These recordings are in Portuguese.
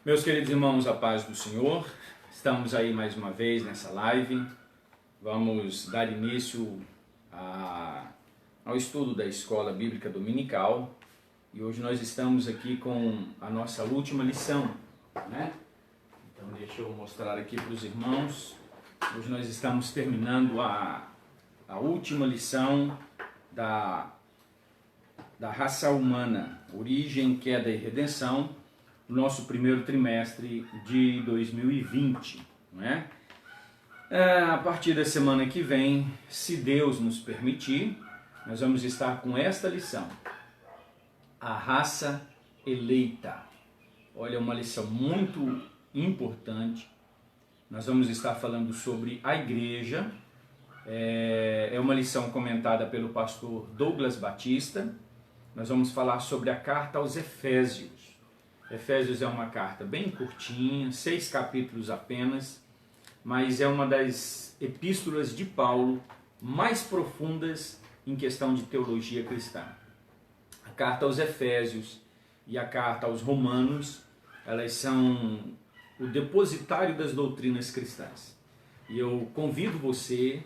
Meus queridos irmãos, a paz do Senhor, estamos aí mais uma vez nessa live. Vamos dar início ao estudo da Escola Bíblica Dominical e hoje nós estamos aqui com a nossa última lição, né? Então deixa eu mostrar aqui para os irmãos. Hoje nós estamos terminando a última lição da raça humana, origem, queda e redenção, nosso primeiro trimestre de 2020, não é? A partir da semana que vem, se Deus nos permitir, nós vamos estar com esta lição, a raça eleita. Olha, uma lição muito importante. Nós vamos estar falando sobre a igreja. É uma lição comentada pelo pastor Douglas Batista. Nós vamos falar sobre a carta aos Efésios. Efésios é uma carta bem curtinha, 6 capítulos apenas, mas é uma das epístolas de Paulo mais profundas em questão de teologia cristã. A carta aos Efésios e a carta aos Romanos, elas são o depositário das doutrinas cristãs. E eu convido você,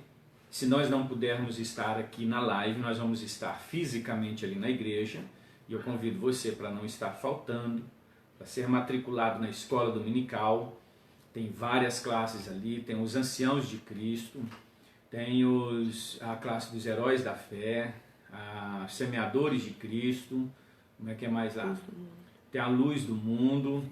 se nós não pudermos estar aqui na live, nós vamos estar fisicamente ali na igreja, e eu convido você para não estar faltando, para ser matriculado na escola dominical. Tem várias classes ali, tem os anciãos de Cristo, tem a classe dos heróis da fé, a semeadores de Cristo, como é que é mais lá? Tem a luz do mundo,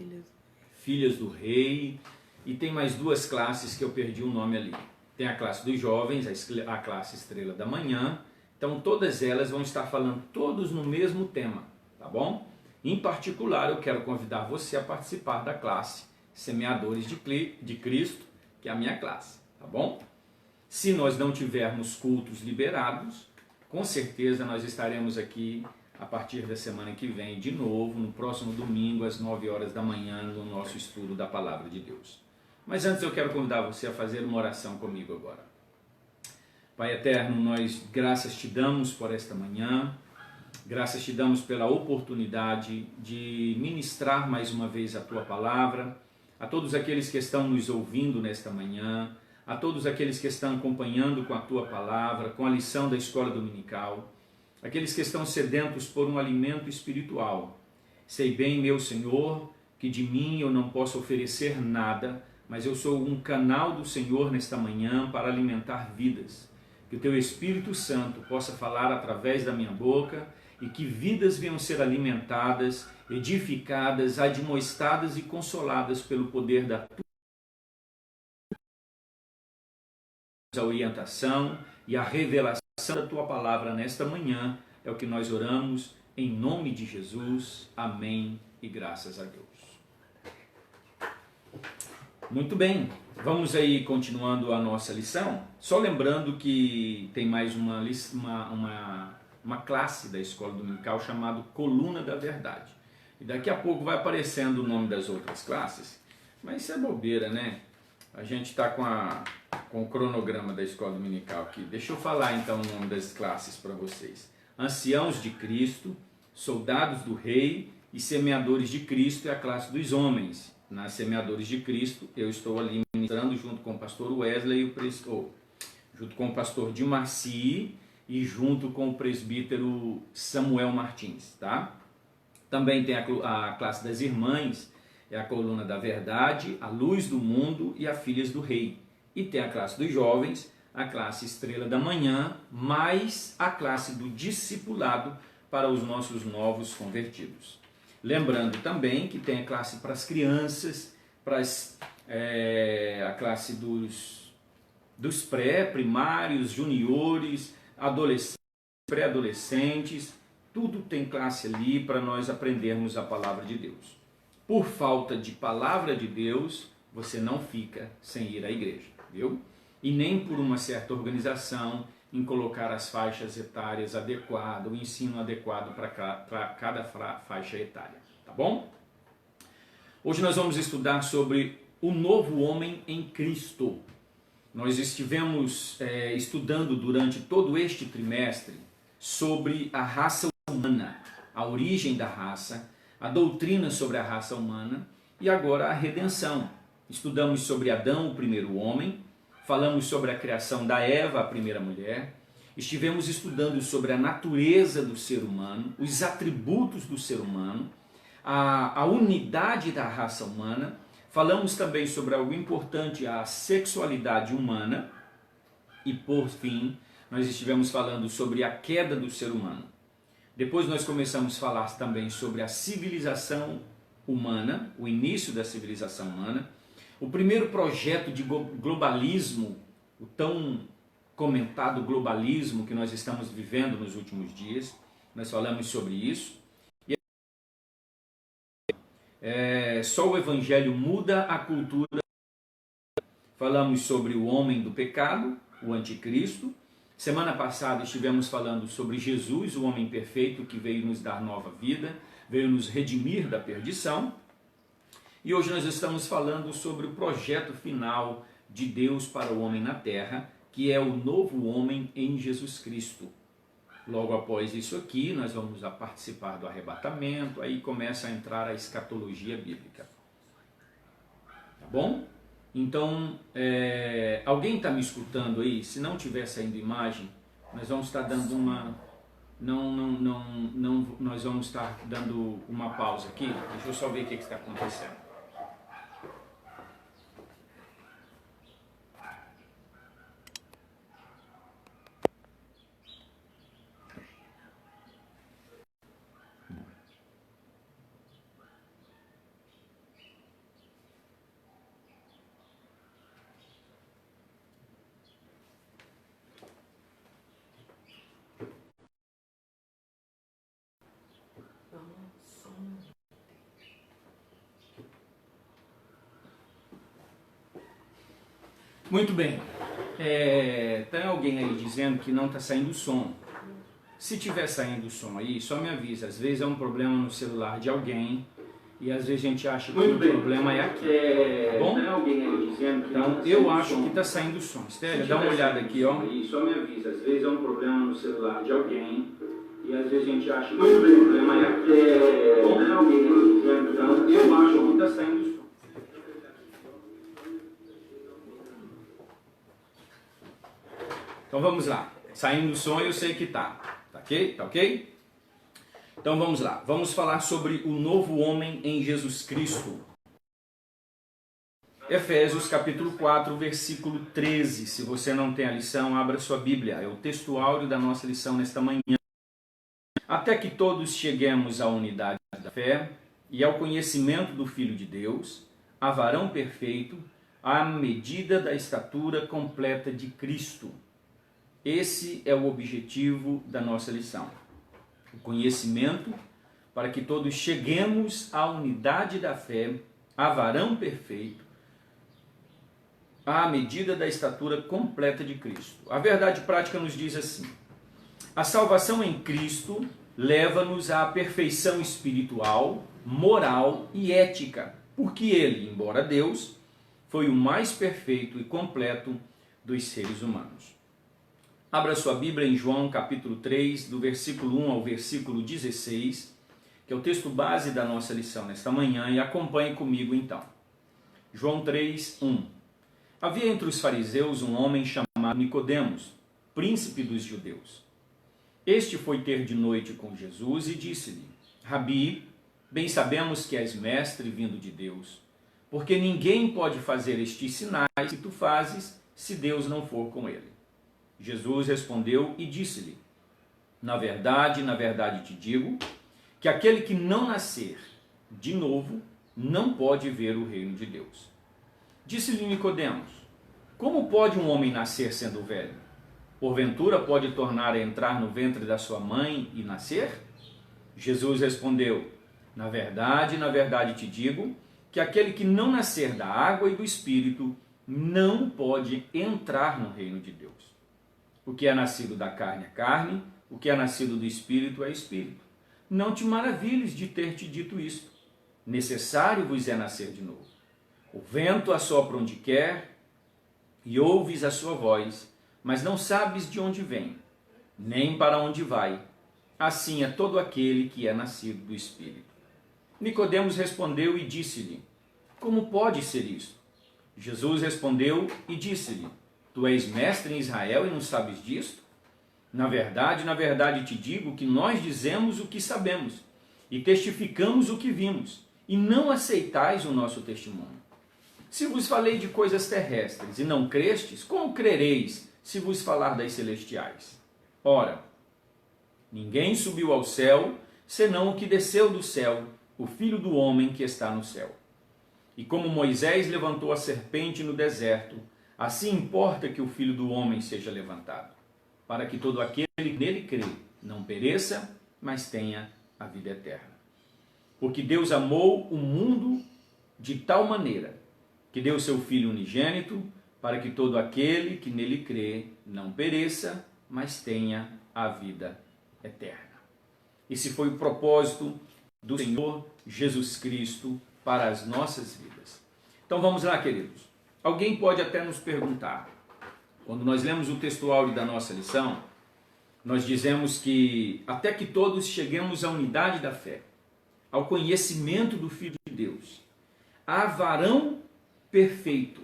filhas do rei, e tem mais duas classes que eu perdi o nome ali. Tem a classe dos jovens, a classe estrela da manhã. Então todas elas vão estar falando todos no mesmo tema, tá bom? Em particular, eu quero convidar você a participar da classe Semeadores de Cristo, que é a minha classe, tá bom? Se nós não tivermos cultos liberados, com certeza nós estaremos aqui a partir da semana que vem, de novo, no próximo domingo, às 9 horas da manhã, no nosso estudo da Palavra de Deus. Mas antes eu quero convidar você a fazer uma oração comigo agora. Pai eterno, nós graças te damos por esta manhã. Graças te damos pela oportunidade de ministrar mais uma vez a Tua Palavra, a todos aqueles que estão nos ouvindo nesta manhã, a todos aqueles que estão acompanhando com a Tua Palavra, com a lição da Escola Dominical, aqueles que estão sedentos por um alimento espiritual. Sei bem, meu Senhor, que de mim eu não posso oferecer nada, mas eu sou um canal do Senhor nesta manhã para alimentar vidas. Que o Teu Espírito Santo possa falar através da minha boca e que vidas venham ser alimentadas, edificadas, admoestadas e consoladas pelo poder da Tua orientação e a revelação da Tua Palavra nesta manhã. É o que nós oramos em nome de Jesus. Amém e graças a Deus. Muito bem, vamos aí continuando a nossa lição. Só lembrando que tem mais uma classe da Escola Dominical chamada Coluna da Verdade. E daqui a pouco vai aparecendo o nome das outras classes, mas isso é bobeira, né? A gente está com o cronograma da Escola Dominical aqui. Deixa eu falar então o nome das classes para vocês. Anciãos de Cristo, Soldados do Rei e Semeadores de Cristo é a classe dos homens. Nas Semeadores de Cristo, eu estou ali ministrando junto com o pastor Wesley, junto com o pastor Dimarci e junto com o presbítero Samuel Martins, tá? Também tem a classe das irmãs, é a Coluna da Verdade, a Luz do Mundo e a Filhas do Rei. E tem a classe dos jovens, a classe Estrela da Manhã, mais a classe do discipulado para os nossos novos convertidos. Lembrando também que tem a classe para as crianças, a classe dos pré-primários, juniores, adolescentes, pré-adolescentes, tudo tem classe ali para nós aprendermos a palavra de Deus. Por falta de palavra de Deus, você não fica sem ir à igreja, viu? E nem por uma certa organização em colocar as faixas etárias adequadas, o ensino adequado para cada faixa etária, tá bom? Hoje nós vamos estudar sobre o novo homem em Cristo. Nós estivemos estudando durante todo este trimestre sobre a raça humana, a origem da raça, a doutrina sobre a raça humana, e agora a redenção. Estudamos sobre Adão, o primeiro homem, falamos sobre a criação da Eva, a primeira mulher, estivemos estudando sobre a natureza do ser humano, os atributos do ser humano, a unidade da raça humana, falamos também sobre algo importante, a sexualidade humana, e por fim, nós estivemos falando sobre a queda do ser humano. Depois nós começamos a falar também sobre a civilização humana, o início da civilização humana, o primeiro projeto de globalismo, o tão comentado globalismo que nós estamos vivendo nos últimos dias, nós falamos sobre isso. Só o Evangelho muda a cultura. Falamos sobre o homem do pecado, o anticristo. Semana passada estivemos falando sobre Jesus, o homem perfeito que veio nos dar nova vida, veio nos redimir da perdição. E hoje nós estamos falando sobre o projeto final de Deus para o homem na terra, que é o novo homem em Jesus Cristo. Logo após isso aqui, nós vamos participar do arrebatamento, aí começa a entrar a escatologia bíblica. Tá bom? Então, alguém está me escutando aí? Se não estiver saindo imagem, nós vamos estar dando uma... nós vamos estar dando uma pausa aqui. Deixa eu só ver o que está acontecendo. Muito bem, tem alguém aí dizendo que não está saindo som. Se tiver saindo som aí, só me avisa. Às vezes é um problema no celular de alguém e às vezes a gente acha que o problema é aqui. Tá bom? Tem alguém aí dizendo que então eu acho que está saindo som. Estélia, dá uma olhada aqui, ó. Só me avisa. Às vezes é um problema no celular de alguém e às vezes a gente acha que o problema é aqui. Bom, tem alguém aí dizendo então eu acho que está saindo som. Então vamos lá, saindo o som eu sei que tá ok? Tá ok? Então vamos lá, vamos falar sobre o novo homem em Jesus Cristo. Efésios capítulo 4, versículo 13, se você não tem a lição, abra sua Bíblia, é o texto áureo da nossa lição nesta manhã. Até que todos cheguemos à unidade da fé e ao conhecimento do Filho de Deus, a varão perfeito, à medida da estatura completa de Cristo. Esse é o objetivo da nossa lição. O conhecimento para que todos cheguemos à unidade da fé, a varão perfeito, à medida da estatura completa de Cristo. A verdade prática nos diz assim: a salvação em Cristo leva-nos à perfeição espiritual, moral e ética, porque ele, embora Deus, foi o mais perfeito e completo dos seres humanos. Abra sua Bíblia em João capítulo 3, do versículo 1 ao versículo 16, que é o texto base da nossa lição nesta manhã, e acompanhe comigo então. João 3, 1. Havia entre os fariseus um homem chamado Nicodemos, príncipe dos judeus. Este foi ter de noite com Jesus e disse-lhe: Rabi, bem sabemos que és mestre vindo de Deus, porque ninguém pode fazer estes sinais que tu fazes se Deus não for com ele. Jesus respondeu e disse-lhe: na verdade te digo, que aquele que não nascer de novo não pode ver o reino de Deus. Disse-lhe Nicodemos: como pode um homem nascer sendo velho? Porventura pode tornar a entrar no ventre da sua mãe e nascer? Jesus respondeu: na verdade te digo, que aquele que não nascer da água e do Espírito não pode entrar no reino de Deus. O que é nascido da carne é carne, o que é nascido do Espírito é Espírito. Não te maravilhes de ter te dito isto. Necessário vos é nascer de novo. O vento assopra onde quer, e ouves a sua voz, mas não sabes de onde vem, nem para onde vai. Assim é todo aquele que é nascido do Espírito. Nicodemos respondeu e disse-lhe: como pode ser isso? Jesus respondeu e disse-lhe: Tu és mestre em Israel e não sabes disto? Na verdade te digo que nós dizemos o que sabemos e testificamos o que vimos, e não aceitais o nosso testemunho. Se vos falei de coisas terrestres e não crestes, como crereis se vos falar das celestiais? Ora, ninguém subiu ao céu, senão o que desceu do céu, o Filho do homem que está no céu. E como Moisés levantou a serpente no deserto, assim importa que o Filho do homem seja levantado, para que todo aquele que nele crê não pereça, mas tenha a vida eterna. Porque Deus amou o mundo de tal maneira que deu seu Filho unigênito, para que todo aquele que nele crê não pereça, mas tenha a vida eterna. Esse foi o propósito do Senhor Jesus Cristo para as nossas vidas. Então vamos lá, queridos. Alguém pode até nos perguntar, quando nós lemos o texto áureo da nossa lição, nós dizemos que até que todos cheguemos à unidade da fé, ao conhecimento do Filho de Deus, a varão perfeito.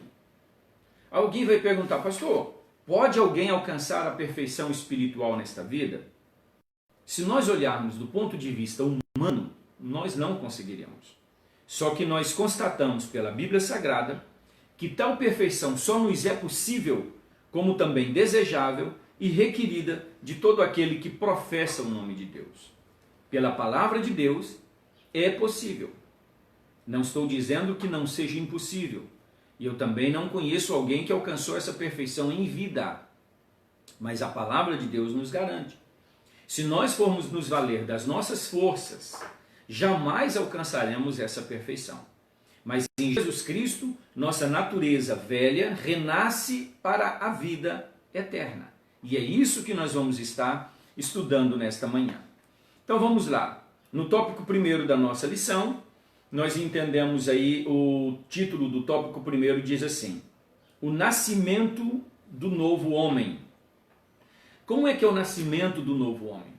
Alguém vai perguntar, pastor, pode alguém alcançar a perfeição espiritual nesta vida? Se nós olharmos do ponto de vista humano, nós não conseguiremos. Só que nós constatamos pela Bíblia Sagrada que tal perfeição só nos é possível, como também desejável e requerida de todo aquele que professa o nome de Deus. Pela palavra de Deus é possível. Não estou dizendo que não seja impossível. E eu também não conheço alguém que alcançou essa perfeição em vida. Mas a palavra de Deus nos garante. Se nós formos nos valer das nossas forças, jamais alcançaremos essa perfeição. Mas em Jesus Cristo, nossa natureza velha renasce para a vida eterna. E é isso que nós vamos estar estudando nesta manhã. Então vamos lá. No tópico primeiro da nossa lição, nós entendemos aí o título do tópico primeiro diz assim: o nascimento do novo homem. Como é que é o nascimento do novo homem?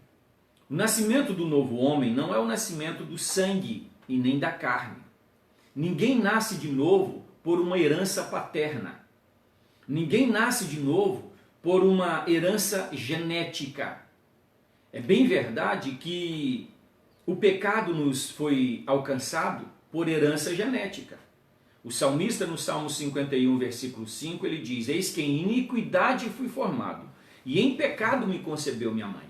O nascimento do novo homem não é o nascimento do sangue e nem da carne. Ninguém nasce de novo por uma herança paterna. Ninguém nasce de novo por uma herança genética. É bem verdade que o pecado nos foi alcançado por herança genética. O salmista no Salmo 51, versículo 5, ele diz: Eis que em iniquidade fui formado, e em pecado me concebeu minha mãe.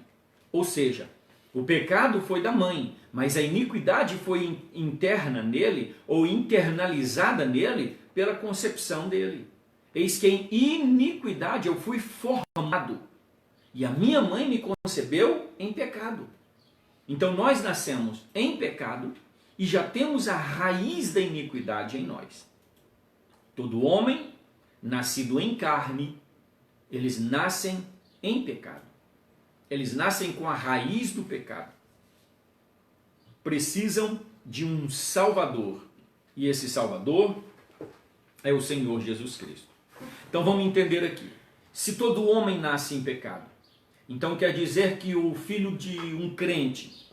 Ou seja, o pecado foi da mãe, mas a iniquidade foi interna nele, ou internalizada nele, pela concepção dele. Eis que em iniquidade eu fui formado, e a minha mãe me concebeu em pecado. Então nós nascemos em pecado e já temos a raiz da iniquidade em nós. Todo homem nascido em carne, eles nascem em pecado. Eles nascem com a raiz do pecado. Precisam de um Salvador. E esse Salvador é o Senhor Jesus Cristo. Então vamos entender aqui. Se todo homem nasce em pecado, então quer dizer que o filho de um crente,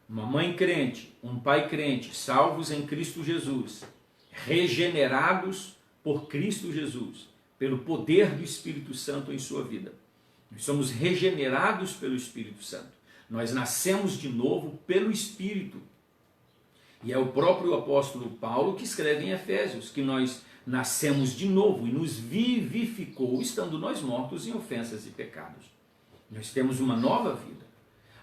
uma mãe crente, um pai crente, salvos em Cristo Jesus, regenerados por Cristo Jesus, pelo poder do Espírito Santo em sua vida. Nós somos regenerados pelo Espírito Santo. Nós nascemos de novo pelo Espírito. E é o próprio apóstolo Paulo que escreve em Efésios que nós nascemos de novo e nos vivificou, estando nós mortos em ofensas e pecados. Nós temos uma nova vida.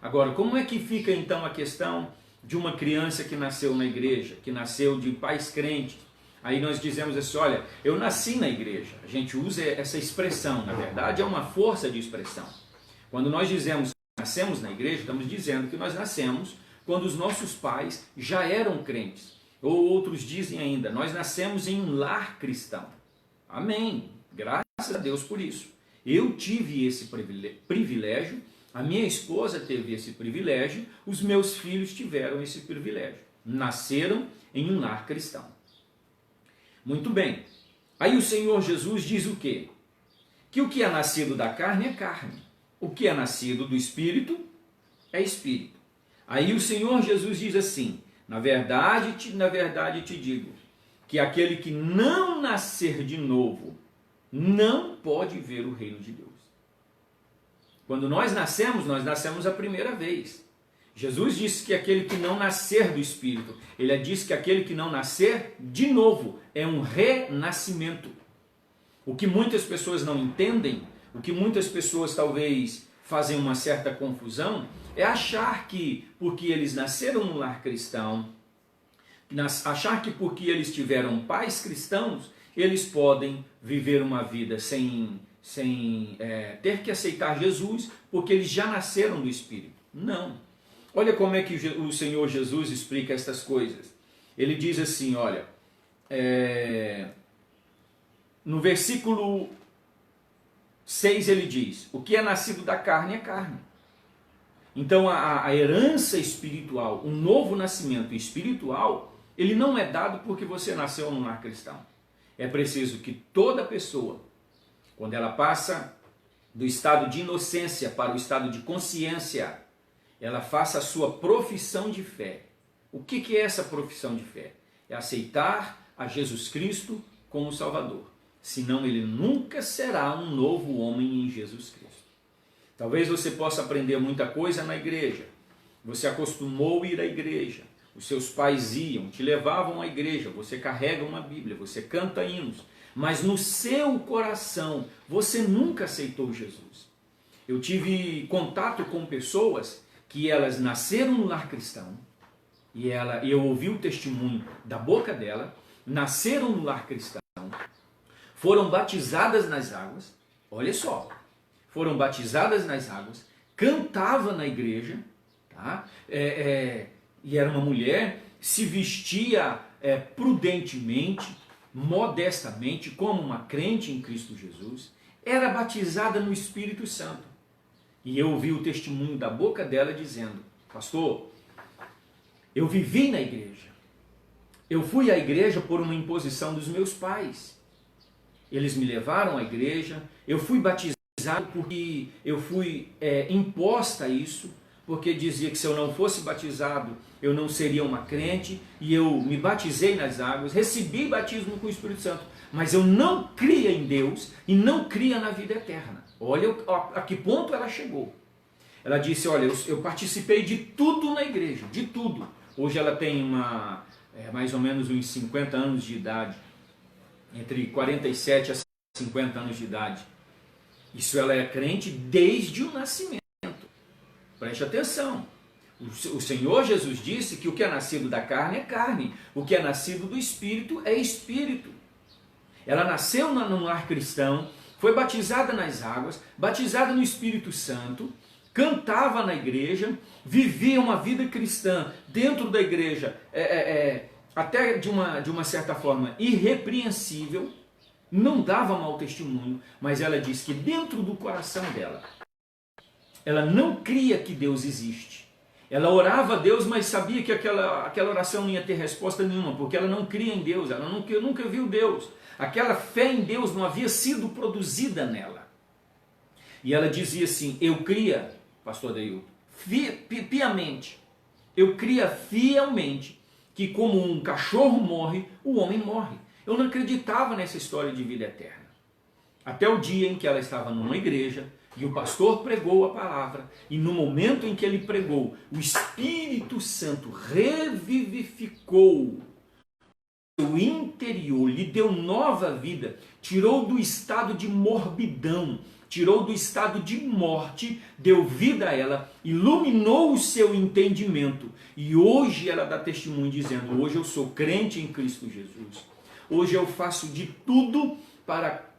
Agora, como é que fica então a questão de uma criança que nasceu na igreja, que nasceu de pais crentes? Aí nós dizemos assim, olha, eu nasci na igreja. A gente usa essa expressão, na verdade é uma força de expressão. Quando nós dizemos que nascemos na igreja, estamos dizendo que nós nascemos quando os nossos pais já eram crentes. Ou outros dizem ainda, nós nascemos em um lar cristão. Amém. Graças a Deus por isso. Eu tive esse privilégio, a minha esposa teve esse privilégio, os meus filhos tiveram esse privilégio. Nasceram em um lar cristão. Muito bem. Aí o Senhor Jesus diz o quê? Que o que é nascido da carne é carne. O que é nascido do Espírito é Espírito. Aí o Senhor Jesus diz assim, na verdade te digo, que aquele que não nascer de novo não pode ver o reino de Deus. Quando nós nascemos a primeira vez. Jesus disse que aquele que não nascer do Espírito, ele disse que aquele que não nascer de novo é um renascimento. O que muitas pessoas não entendem, o que muitas pessoas talvez fazem uma certa confusão, é achar que porque eles nasceram no lar cristão, achar que porque eles tiveram pais cristãos, eles podem viver uma vida sem ter que aceitar Jesus, porque eles já nasceram do Espírito. Não. Olha como é que o Senhor Jesus explica estas coisas. Ele diz assim, olha, no versículo 6 ele diz, o que é nascido da carne é carne. Então a herança espiritual, o novo nascimento espiritual, ele não é dado porque você nasceu num lar cristão. É preciso que toda pessoa, quando ela passa do estado de inocência para o estado de consciência, ela faça a sua profissão de fé. O que é essa profissão de fé? É aceitar a Jesus Cristo como Salvador. Senão ele nunca será um novo homem em Jesus Cristo. Talvez você possa aprender muita coisa na igreja. Você acostumou a ir à igreja. Os seus pais iam, te levavam à igreja. Você carrega uma Bíblia, você canta hinos. Mas no seu coração, você nunca aceitou Jesus. Eu tive contato com pessoas que elas nasceram no lar cristão, e eu ouvi o testemunho da boca dela, nasceram no lar cristão, foram batizadas nas águas, olha só, foram batizadas nas águas, cantava na igreja, tá? E era uma mulher, se vestia prudentemente, modestamente, como uma crente em Cristo Jesus, era batizada no Espírito Santo. E eu ouvi o testemunho da boca dela dizendo, pastor, eu vivi na igreja. Eu fui à igreja por uma imposição dos meus pais. Eles me levaram à igreja, eu fui batizado porque eu fui imposta a isso, porque dizia que se eu não fosse batizado, eu não seria uma crente, e eu me batizei nas águas, recebi batismo com o Espírito Santo, mas eu não cria em Deus e não cria na vida eterna. Olha a que ponto ela chegou. Ela disse, olha, eu participei de tudo na igreja, de tudo. Hoje ela tem mais ou menos uns 50 anos de idade, entre 47 a 50 anos de idade. Isso ela é crente desde o nascimento. Preste atenção. O Senhor Jesus disse que o que é nascido da carne é carne, o que é nascido do Espírito é Espírito. Ela nasceu no lar cristão, foi batizada nas águas, batizada no Espírito Santo, cantava na igreja, vivia uma vida cristã dentro da igreja, até de uma certa forma irrepreensível, não dava mau testemunho, mas ela diz que dentro do coração dela, ela não cria que Deus existe. Ela orava a Deus, mas sabia que aquela oração não ia ter resposta nenhuma, porque ela não cria em Deus, ela nunca viu Deus. Aquela fé em Deus não havia sido produzida nela. E ela dizia assim, eu cria, pastor Adeilton, piamente, eu cria fielmente que como um cachorro morre, o homem morre. Eu não acreditava nessa história de vida eterna. Até o dia em que ela estava numa igreja, e o pastor pregou a palavra, e no momento em que ele pregou, o Espírito Santo revivificou o interior, lhe deu nova vida, tirou do estado de morbidão, tirou do estado de morte, deu vida a ela, iluminou o seu entendimento, e hoje ela dá testemunho dizendo, hoje eu sou crente em Cristo Jesus, hoje eu faço de tudo para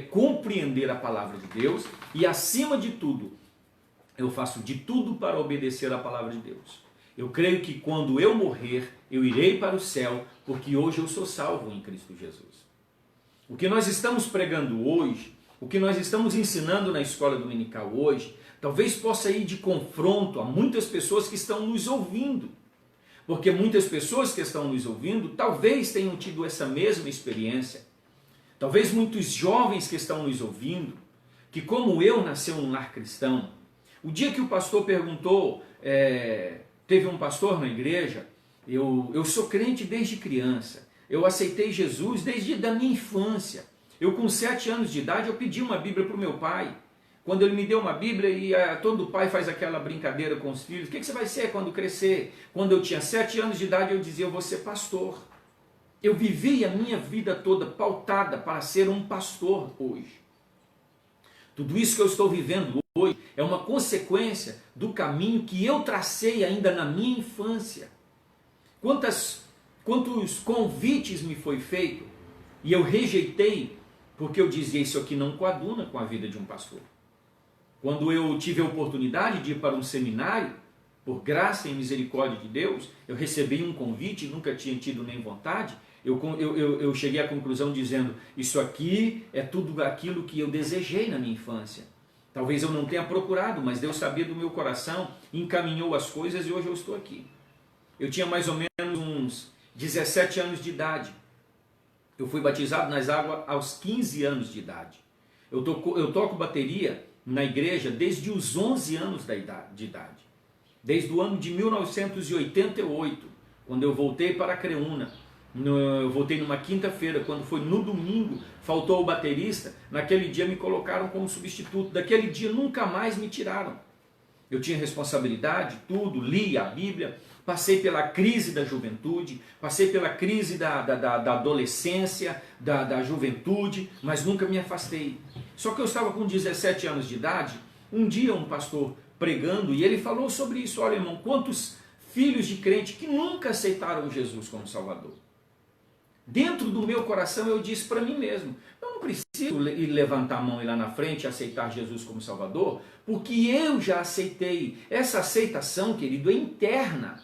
compreender a palavra de Deus, e acima de tudo, eu faço de tudo para obedecer a palavra de Deus. Eu creio que quando eu morrer, eu irei para o céu, porque hoje eu sou salvo em Cristo Jesus. O que nós estamos pregando hoje, o que nós estamos ensinando na escola dominical hoje, talvez possa ir de confronto a muitas pessoas que estão nos ouvindo. Porque muitas pessoas que estão nos ouvindo, talvez tenham tido essa mesma experiência. Talvez muitos jovens que estão nos ouvindo, que como eu nasceu num lar cristão, o dia que o pastor perguntou, teve um pastor na igreja, eu sou crente desde criança, eu aceitei Jesus desde a minha infância. Eu com 7 anos de idade, eu pedi uma Bíblia para o meu pai. Quando ele me deu uma Bíblia, e todo pai faz aquela brincadeira com os filhos, o que você vai ser quando crescer? Quando eu tinha 7 anos de idade, eu dizia, eu vou ser pastor. Eu vivi a minha vida toda pautada para ser um pastor hoje. Tudo isso que eu estou vivendo hoje é uma consequência do caminho que eu tracei ainda na minha infância. Quantos convites me foi feito e eu rejeitei porque eu dizia isso aqui não coaduna com a vida de um pastor. Quando eu tive a oportunidade de ir para um seminário, por graça e misericórdia de Deus, eu recebi um convite, nunca tinha tido nem vontade, eu cheguei à conclusão dizendo, isso aqui é tudo aquilo que eu desejei na minha infância. Talvez eu não tenha procurado, mas Deus sabia do meu coração, encaminhou as coisas e hoje eu estou aqui. Eu tinha mais ou menos uns 17 anos de idade. Eu fui batizado nas águas aos 15 anos de idade. Eu toco bateria na igreja desde os 11 anos de idade. Desde o ano de 1988, quando eu voltei para a Creúna. Eu voltei numa quinta-feira, quando foi no domingo, faltou o baterista, naquele dia me colocaram como substituto, daquele dia nunca mais me tiraram. Eu tinha responsabilidade, tudo, li a Bíblia, passei pela crise da juventude, passei pela crise da adolescência, da juventude, mas nunca me afastei. Só que eu estava com 17 anos de idade, um dia um pastor pregando, e ele falou sobre isso, olha irmão, quantos filhos de crente que nunca aceitaram Jesus como Salvador. Dentro do meu coração eu disse para mim mesmo, eu não preciso ir levantar a mão e ir lá na frente e aceitar Jesus como Salvador, porque eu já aceitei. Essa aceitação, querido, é interna.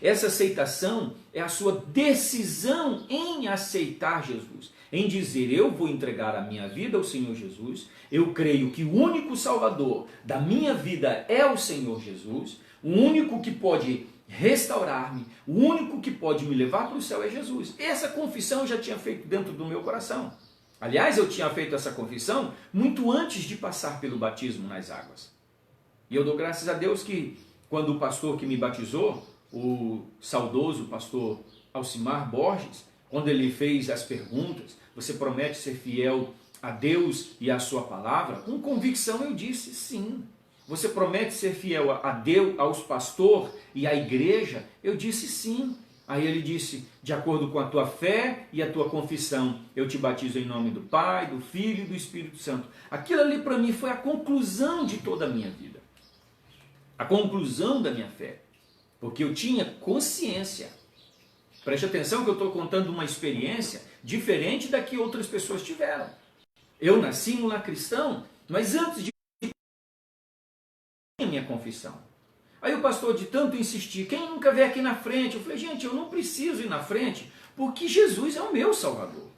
Essa aceitação é a sua decisão em aceitar Jesus, em dizer, eu vou entregar a minha vida ao Senhor Jesus, eu creio que o único Salvador da minha vida é o Senhor Jesus, o único que pode restaurar-me, o único que pode me levar para o céu é Jesus. Essa confissão eu já tinha feito dentro do meu coração. Aliás, eu tinha feito essa confissão muito antes de passar pelo batismo nas águas. E eu dou graças a Deus que quando o pastor que me batizou, o saudoso pastor Alcimar Borges, quando ele fez as perguntas, você promete ser fiel a Deus e à sua palavra? Com convicção eu disse sim. Você promete ser fiel a Deus, aos pastores e à igreja? Eu disse sim. Aí ele disse, de acordo com a tua fé e a tua confissão, eu te batizo em nome do Pai, do Filho e do Espírito Santo. Aquilo ali para mim foi a conclusão de toda a minha vida. A conclusão da minha fé. Porque eu tinha consciência. Preste atenção que eu estou contando uma experiência diferente da que outras pessoas tiveram. Eu nasci no lar cristão, mas antes de a minha confissão. Aí o pastor de tanto insistir, quem nunca veio aqui na frente? Eu falei, gente, eu não preciso ir na frente, porque Jesus é o meu Salvador.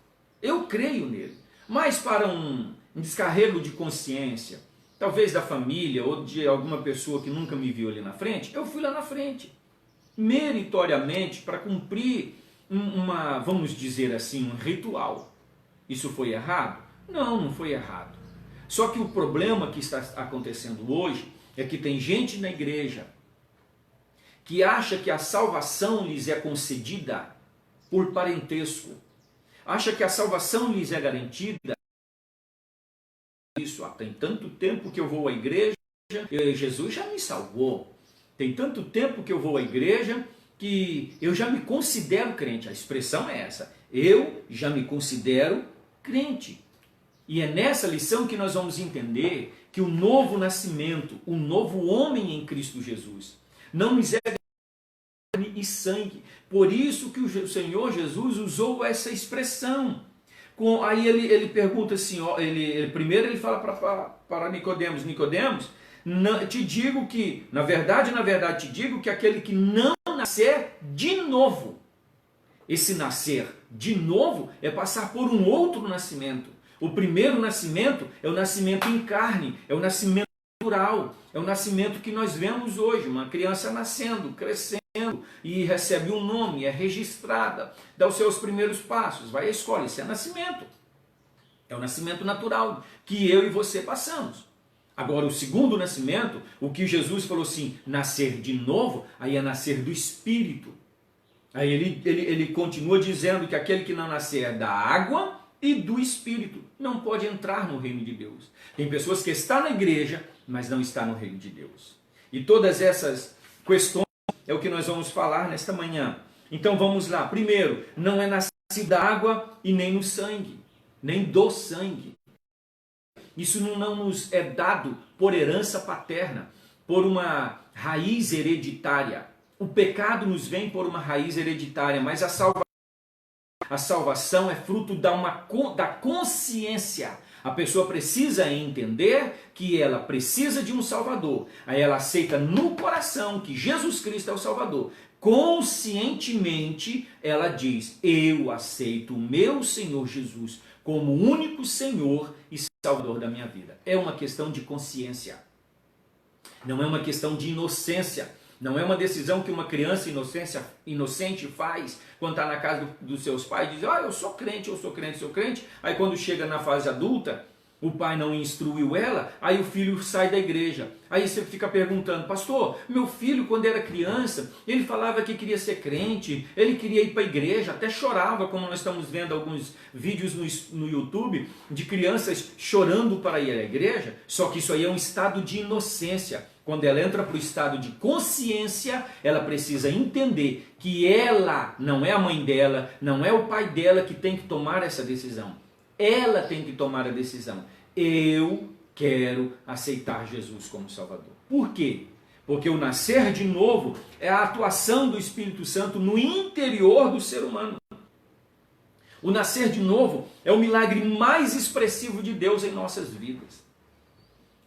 Eu creio nele. Mas para um descarrego de consciência, talvez da família ou de alguma pessoa que nunca me viu ali na frente, eu fui lá na frente. Meritoriamente, para cumprir vamos dizer assim, um ritual. Isso foi errado? Não, não foi errado. Só que o problema que está acontecendo hoje é que tem gente na igreja que acha que a salvação lhes é concedida por parentesco. Acha que a salvação lhes é garantida. Isso, tem tanto tempo que eu vou à igreja, Jesus já me salvou. Tem tanto tempo que eu vou à igreja que eu já me considero crente. A expressão é essa. Eu já me considero crente. E é nessa lição que nós vamos entender que o novo nascimento, o novo homem em Cristo Jesus, não nos é carne e sangue. Por isso que o Senhor Jesus usou essa expressão. Aí ele pergunta assim, primeiro ele fala para Nicodemos, te digo que, na verdade te digo que aquele que não nascer de novo, esse nascer de novo é passar por um outro nascimento. O primeiro nascimento é o nascimento em carne, é o nascimento natural, é o nascimento que nós vemos hoje, uma criança nascendo, crescendo e recebe um nome, é registrada, dá os seus primeiros passos, vai à escola, isso é nascimento. É o nascimento natural que eu e você passamos. Agora o segundo nascimento, o que Jesus falou assim, nascer de novo, aí é nascer do Espírito. Aí ele continua dizendo que aquele que não nascer da água e do Espírito não pode entrar no reino de Deus. Tem pessoas que estão na igreja, mas não estão no reino de Deus. E todas essas questões é o que nós vamos falar nesta manhã. Então vamos lá. Primeiro, não é nascido da água e nem no sangue, nem do sangue. Isso não nos é dado por herança paterna, por uma raiz hereditária. O pecado nos vem por uma raiz hereditária, mas a salvação é fruto da consciência. A pessoa precisa entender que ela precisa de um Salvador. Aí ela aceita no coração que Jesus Cristo é o Salvador. Conscientemente ela diz: eu aceito o meu Senhor Jesus como o único Senhor e Salvador da minha vida. É uma questão de consciência. Não é uma questão de inocência. Não é uma decisão que uma criança inocente faz quando está na casa dos seus pais e diz: eu sou crente, eu sou crente, sou crente. Aí quando chega na fase adulta, o pai não instruiu ela, aí o filho sai da igreja. Aí você fica perguntando: pastor, meu filho quando era criança, ele falava que queria ser crente, ele queria ir para a igreja, até chorava, como nós estamos vendo alguns vídeos no YouTube, de crianças chorando para ir à igreja. Só que isso aí é um estado de inocência. Quando ela entra para o estado de consciência, ela precisa entender que ela não é a mãe dela, não é o pai dela que tem que tomar essa decisão. Ela tem que tomar a decisão. Eu quero aceitar Jesus como Salvador. Por quê? Porque o nascer de novo é a atuação do Espírito Santo no interior do ser humano. O nascer de novo é o milagre mais expressivo de Deus em nossas vidas.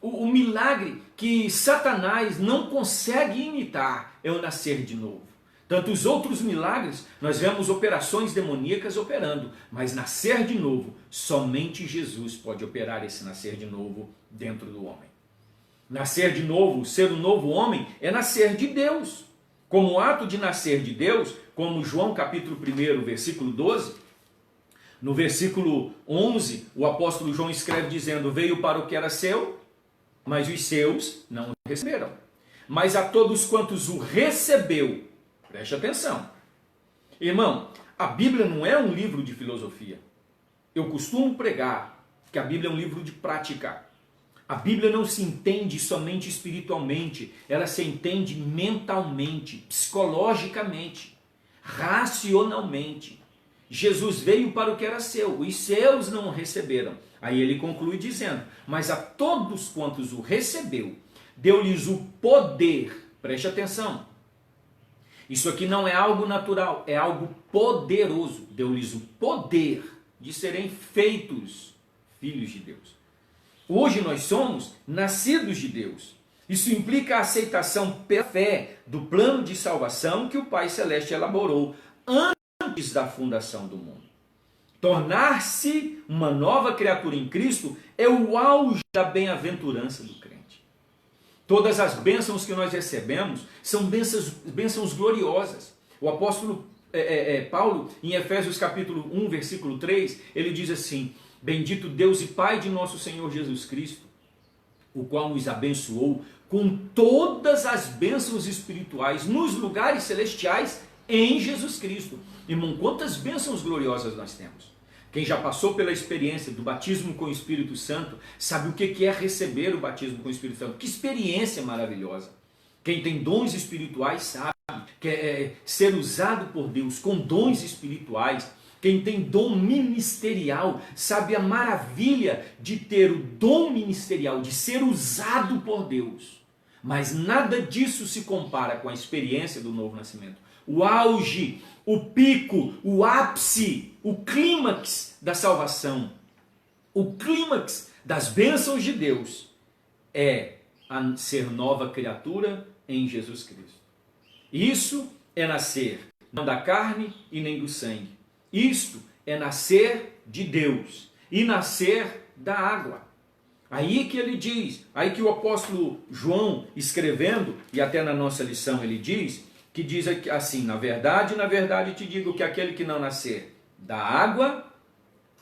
O milagre que Satanás não consegue imitar é o nascer de novo. Tanto os outros milagres, nós vemos operações demoníacas operando, mas nascer de novo, somente Jesus pode operar esse nascer de novo dentro do homem. Nascer de novo, ser um novo homem, é nascer de Deus. Como o ato de nascer de Deus, como João capítulo 1, versículo 12, no versículo 11, o apóstolo João escreve dizendo: veio para o que era seu, mas os seus não o receberam. Mas a todos quantos o recebeu, preste atenção. Irmão, a Bíblia não é um livro de filosofia. Eu costumo pregar que a Bíblia é um livro de prática. A Bíblia não se entende somente espiritualmente, ela se entende mentalmente, psicologicamente, racionalmente. Jesus veio para o que era seu, os seus não o receberam. Aí ele conclui dizendo: mas a todos quantos o recebeu, deu-lhes o poder. Preste atenção. Isso aqui não é algo natural, é algo poderoso. Deu-lhes o poder de serem feitos filhos de Deus. Hoje nós somos nascidos de Deus. Isso implica a aceitação pela fé do plano de salvação que o Pai Celeste elaborou antes da fundação do mundo. Tornar-se uma nova criatura em Cristo é o auge da bem-aventurança do crente. Todas as bênçãos que nós recebemos são bênçãos gloriosas. O apóstolo Paulo, em Efésios capítulo 1, versículo 3, ele diz assim: bendito Deus e Pai de nosso Senhor Jesus Cristo, o qual nos abençoou com todas as bênçãos espirituais nos lugares celestiais em Jesus Cristo. Irmão, quantas bênçãos gloriosas nós temos. Quem já passou pela experiência do batismo com o Espírito Santo sabe o que é receber o batismo com o Espírito Santo. Que experiência maravilhosa. Quem tem dons espirituais sabe que é ser usado por Deus com dons espirituais. Quem tem dom ministerial sabe a maravilha de ter o dom ministerial, de ser usado por Deus. Mas nada disso se compara com a experiência do novo nascimento. O auge, o pico, o ápice, o clímax da salvação, o clímax das bênçãos de Deus é a ser nova criatura em Jesus Cristo. Isso é nascer não da carne e nem do sangue. Isto é nascer de Deus e nascer da água. Aí que ele diz, aí que o apóstolo João escrevendo, e até na nossa lição ele diz assim: na verdade te digo que aquele que não nascer da água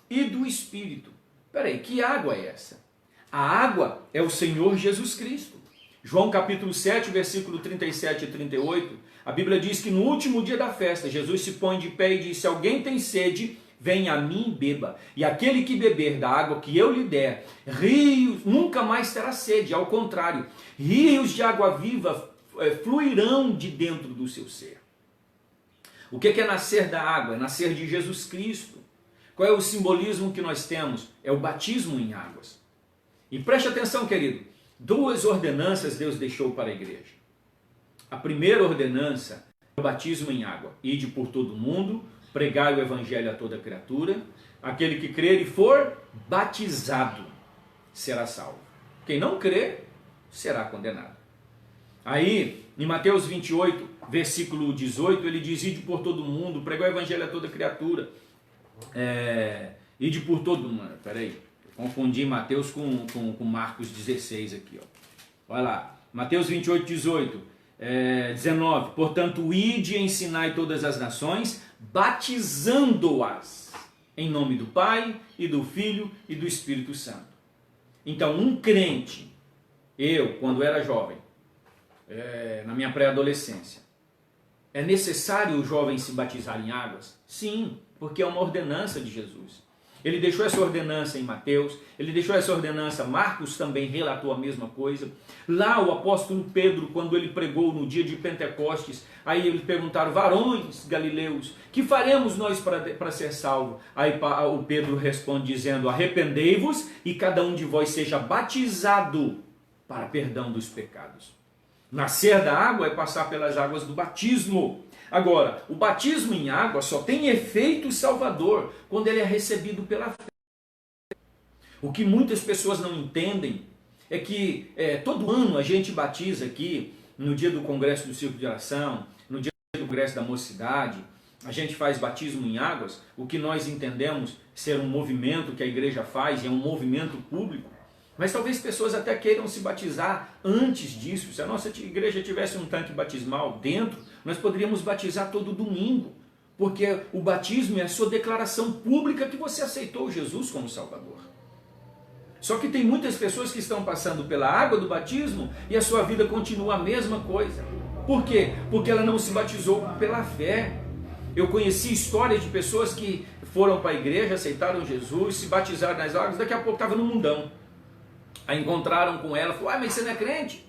e do Espírito. Peraí, que água é essa? A água é o Senhor Jesus Cristo. João capítulo 7, versículo 37 e 38, A Bíblia diz que no último dia da festa, Jesus se põe de pé e diz: se alguém tem sede, venha a mim e beba. E aquele que beber da água que eu lhe der, rios, nunca mais terá sede. Ao contrário, rios de água viva fluirão de dentro do seu ser. O que é nascer da água? É nascer de Jesus Cristo. Qual é o simbolismo que nós temos? É o batismo em águas. E preste atenção, querido. 2 ordenanças Deus deixou para a igreja. A primeira ordenança é o batismo em água. Ide por todo mundo, pregai o evangelho a toda criatura. Aquele que crer e for batizado será salvo. Quem não crer será condenado. Aí, em Mateus 28, versículo 18, ele diz: ide por todo mundo, pregai o evangelho a toda criatura. Ide por todo mundo. Peraí, confundi Mateus com Marcos 16 aqui. Ó. Olha lá, Mateus 28, 18, 19. Portanto, ide e ensinai todas as nações, batizando-as em nome do Pai, e do Filho, e do Espírito Santo. Então, um crente, eu, quando era jovem, na minha pré-adolescência, é necessário o jovem se batizar em águas? Sim, porque é uma ordenança de Jesus. Ele deixou essa ordenança em Mateus, ele deixou essa ordenança, Marcos também relatou a mesma coisa. Lá o apóstolo Pedro, quando ele pregou no dia de Pentecostes, aí eles perguntaram: varões galileus, que faremos nós para ser salvo? Aí o Pedro responde dizendo: arrependei-vos e cada um de vós seja batizado para perdão dos pecados. Nascer da água é passar pelas águas do batismo. Agora, o batismo em água só tem efeito salvador quando ele é recebido pela fé. O que muitas pessoas não entendem é que todo ano a gente batiza aqui, no dia do Congresso do Círculo de Oração, no dia do Congresso da Mocidade, a gente faz batismo em águas, o que nós entendemos ser um movimento que a igreja faz, é um movimento público. Mas talvez pessoas até queiram se batizar antes disso. Se a nossa igreja tivesse um tanque batismal dentro, nós poderíamos batizar todo domingo. Porque o batismo é a sua declaração pública que você aceitou Jesus como Salvador. Só que tem muitas pessoas que estão passando pela água do batismo e a sua vida continua a mesma coisa. Por quê? Porque ela não se batizou pela fé. Eu conheci histórias de pessoas que foram para a igreja, aceitaram Jesus, se batizaram nas águas, daqui a pouco estava no mundão. Aí encontraram com ela, falou: mas você não é crente?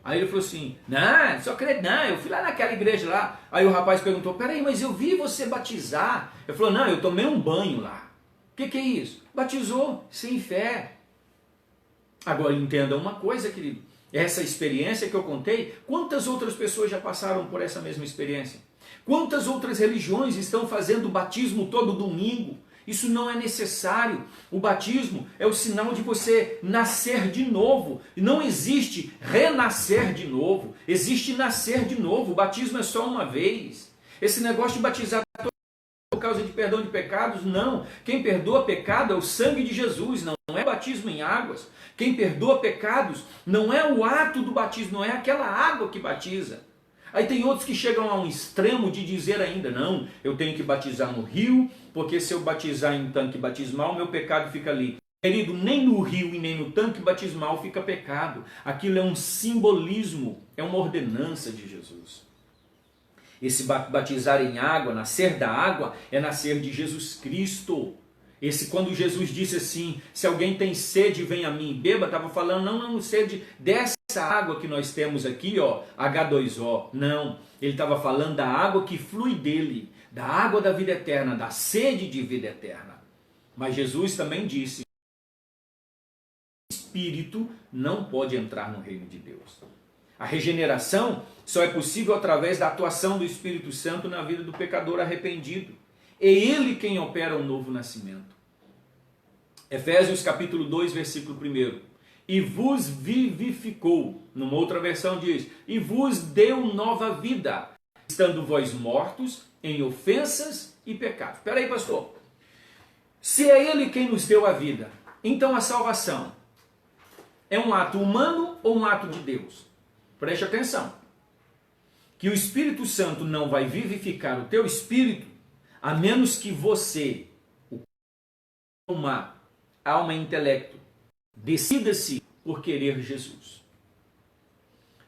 Aí ele falou assim: não, sou crente não, eu fui lá naquela igreja lá. Aí o rapaz perguntou: peraí, mas eu vi você batizar. Ele falou: não, eu tomei um banho lá. O que é isso? Batizou sem fé. Agora entenda uma coisa, querido, essa experiência que eu contei, quantas outras pessoas já passaram por essa mesma experiência? Quantas outras religiões estão fazendo batismo todo domingo? Isso não é necessário. O batismo é o sinal de você nascer de novo. Não existe renascer de novo. Existe nascer de novo. O batismo é só uma vez. Esse negócio de batizar por causa de perdão de pecados, não. Quem perdoa pecado é o sangue de Jesus, não é batismo em águas. Quem perdoa pecados não é o ato do batismo, não é aquela água que batiza. Aí tem outros que chegam a um extremo de dizer ainda: não, eu tenho que batizar no rio, porque se eu batizar em um tanque batismal, meu pecado fica ali. Querido, nem no rio e nem no tanque batismal fica pecado. Aquilo é um simbolismo, é uma ordenança de Jesus. Esse batizar em água, nascer da água, é nascer de Jesus Cristo. Quando Jesus disse assim: se alguém tem sede, vem a mim e beba, estava falando não sede dessa água que nós temos aqui, ó, H2O. Não, ele estava falando da água que flui dele, da água da vida eterna, da sede de vida eterna. Mas Jesus também disse: o Espírito não pode entrar no reino de Deus. A regeneração só é possível através da atuação do Espírito Santo na vida do pecador arrependido. É ele quem opera o novo nascimento. Efésios capítulo 2, versículo 1. E vos vivificou. Numa outra versão diz: e vos deu nova vida, estando vós mortos em ofensas e pecados. Espera aí, pastor. Se é ele quem nos deu a vida, então a salvação é um ato humano ou um ato de Deus? Preste atenção. Que o Espírito Santo não vai vivificar o teu espírito a menos que você, uma alma e intelecto, decida-se por querer Jesus.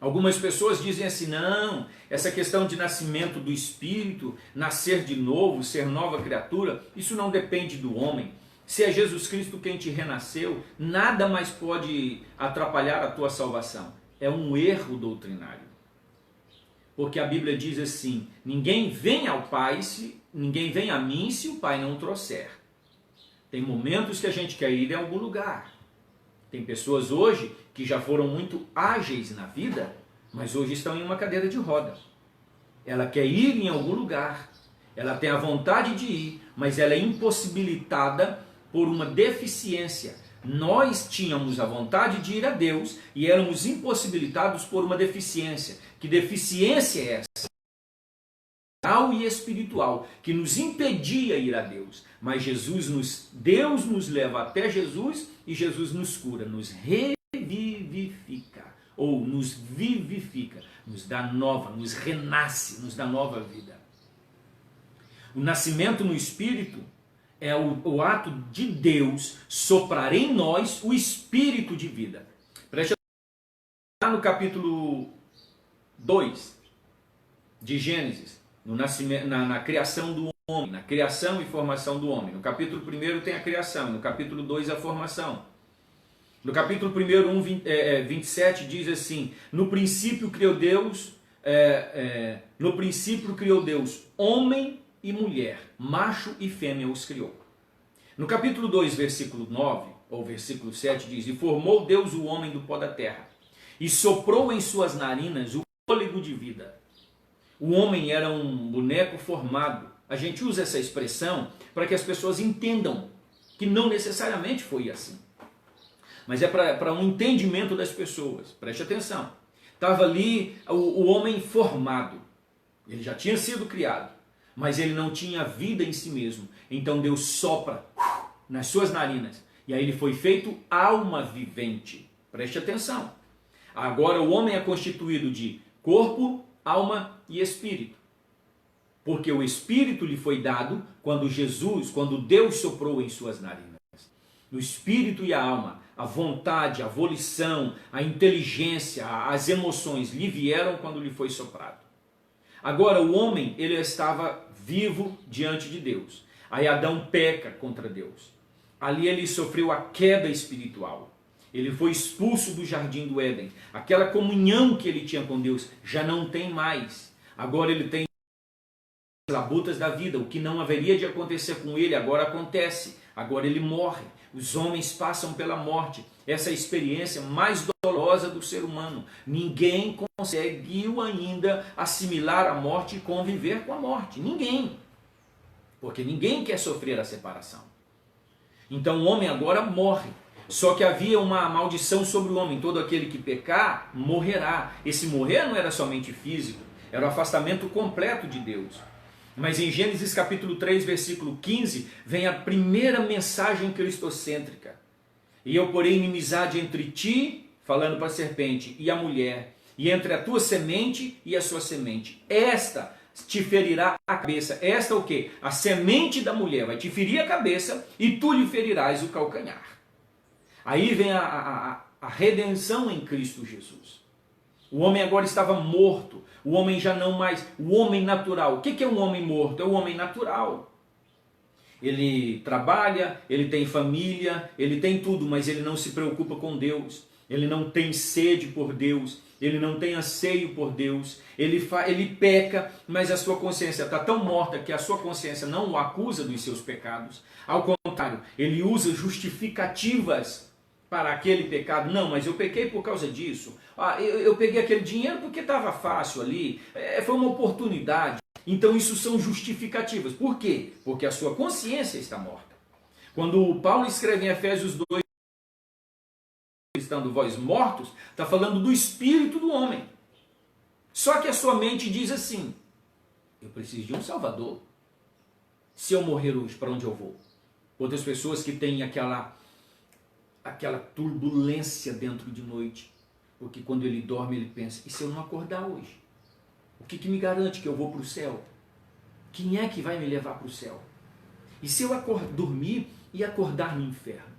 Algumas pessoas dizem assim, não, essa questão de nascimento do Espírito, nascer de novo, ser nova criatura, isso não depende do homem. Se é Jesus Cristo quem te renasceu, nada mais pode atrapalhar a tua salvação. É um erro doutrinário. Porque a Bíblia diz assim, ninguém vem ao Pai, ninguém vem a mim se o Pai não o trouxer. Tem momentos que a gente quer ir em algum lugar. Tem pessoas hoje que já foram muito ágeis na vida, mas hoje estão em uma cadeira de roda. Ela quer ir em algum lugar, ela tem a vontade de ir, mas ela é impossibilitada por uma deficiência. Nós tínhamos a vontade de ir a Deus e éramos impossibilitados por uma deficiência. Que deficiência é essa? Moral e espiritual, que nos impedia ir a Deus. Mas Deus nos leva até Jesus e Jesus nos cura, nos revivifica, ou nos vivifica, nos dá nova, nos renasce, nos dá nova vida. O nascimento no Espírito é o ato de Deus soprar em nós o Espírito de vida. Preste atenção no capítulo 2 de Gênesis, no nascimento, na criação do homem, na criação e formação do homem. No capítulo 1 tem a criação, no capítulo 2 a formação. No capítulo 1, 27 diz assim, no princípio criou Deus, homem e mulher, macho e fêmea os criou. No capítulo 2, versículo 9, ou versículo 7 diz, e formou Deus o homem do pó da terra, e soprou em suas narinas o fôlego de vida. O homem era um boneco formado. A gente usa essa expressão para que as pessoas entendam que não necessariamente foi assim. Mas é para um entendimento das pessoas. Preste atenção. Estava ali o homem formado. Ele já tinha sido criado, mas ele não tinha vida em si mesmo. Então Deus sopra nas suas narinas. E aí ele foi feito alma vivente. Preste atenção. Agora o homem é constituído de corpo, alma e espírito. Porque o espírito lhe foi dado quando Deus soprou em suas narinas. O espírito e a alma, a vontade, a volição, a inteligência, as emoções lhe vieram quando lhe foi soprado. Agora o homem, ele estava vivo diante de Deus. Aí Adão peca contra Deus. Ali ele sofreu a queda espiritual. Ele foi expulso do jardim do Éden. Aquela comunhão que ele tinha com Deus já não tem mais. Agora ele tem as labutas da vida. O que não haveria de acontecer com ele agora acontece. Agora ele morre. Os homens passam pela morte. Essa é a experiência mais dolorosa do ser humano. Ninguém conseguiu ainda assimilar a morte e conviver com a morte. Ninguém. Porque ninguém quer sofrer a separação. Então o homem agora morre. Só que havia uma maldição sobre o homem. Todo aquele que pecar, morrerá. Esse morrer não era somente físico, era o afastamento completo de Deus. Mas em Gênesis capítulo 3, versículo 15, vem a primeira mensagem cristocêntrica. E eu porei inimizade entre ti, falando para a serpente, e a mulher, e entre a tua semente e a sua semente. Esta te ferirá a cabeça. Esta o quê? A semente da mulher vai te ferir a cabeça e tu lhe ferirás o calcanhar. Aí vem a redenção em Cristo Jesus. O homem agora estava morto. O homem já não mais... O homem natural. O que é um homem morto? É o homem natural. Ele trabalha, ele tem família, ele tem tudo, mas ele não se preocupa com Deus. Ele não tem sede por Deus. Ele não tem anseio por Deus. Ele peca, mas a sua consciência está tão morta que a sua consciência não o acusa dos seus pecados. Ao contrário, ele usa justificativas para aquele pecado. Não, mas eu pequei por causa disso. Eu peguei aquele dinheiro porque estava fácil ali. Foi uma oportunidade. Então isso são justificativas. Por quê? Porque a sua consciência está morta. Quando Paulo escreve em Efésios 2, estando vós mortos, está falando do espírito do homem. Só que a sua mente diz assim, eu preciso de um salvador. Se eu morrer hoje, para onde eu vou? Outras pessoas que têm aquela turbulência dentro de noite, porque quando ele dorme ele pensa, e se eu não acordar hoje? O que me garante que eu vou para o céu? Quem é que vai me levar para o céu? E se eu dormir e acordar no inferno?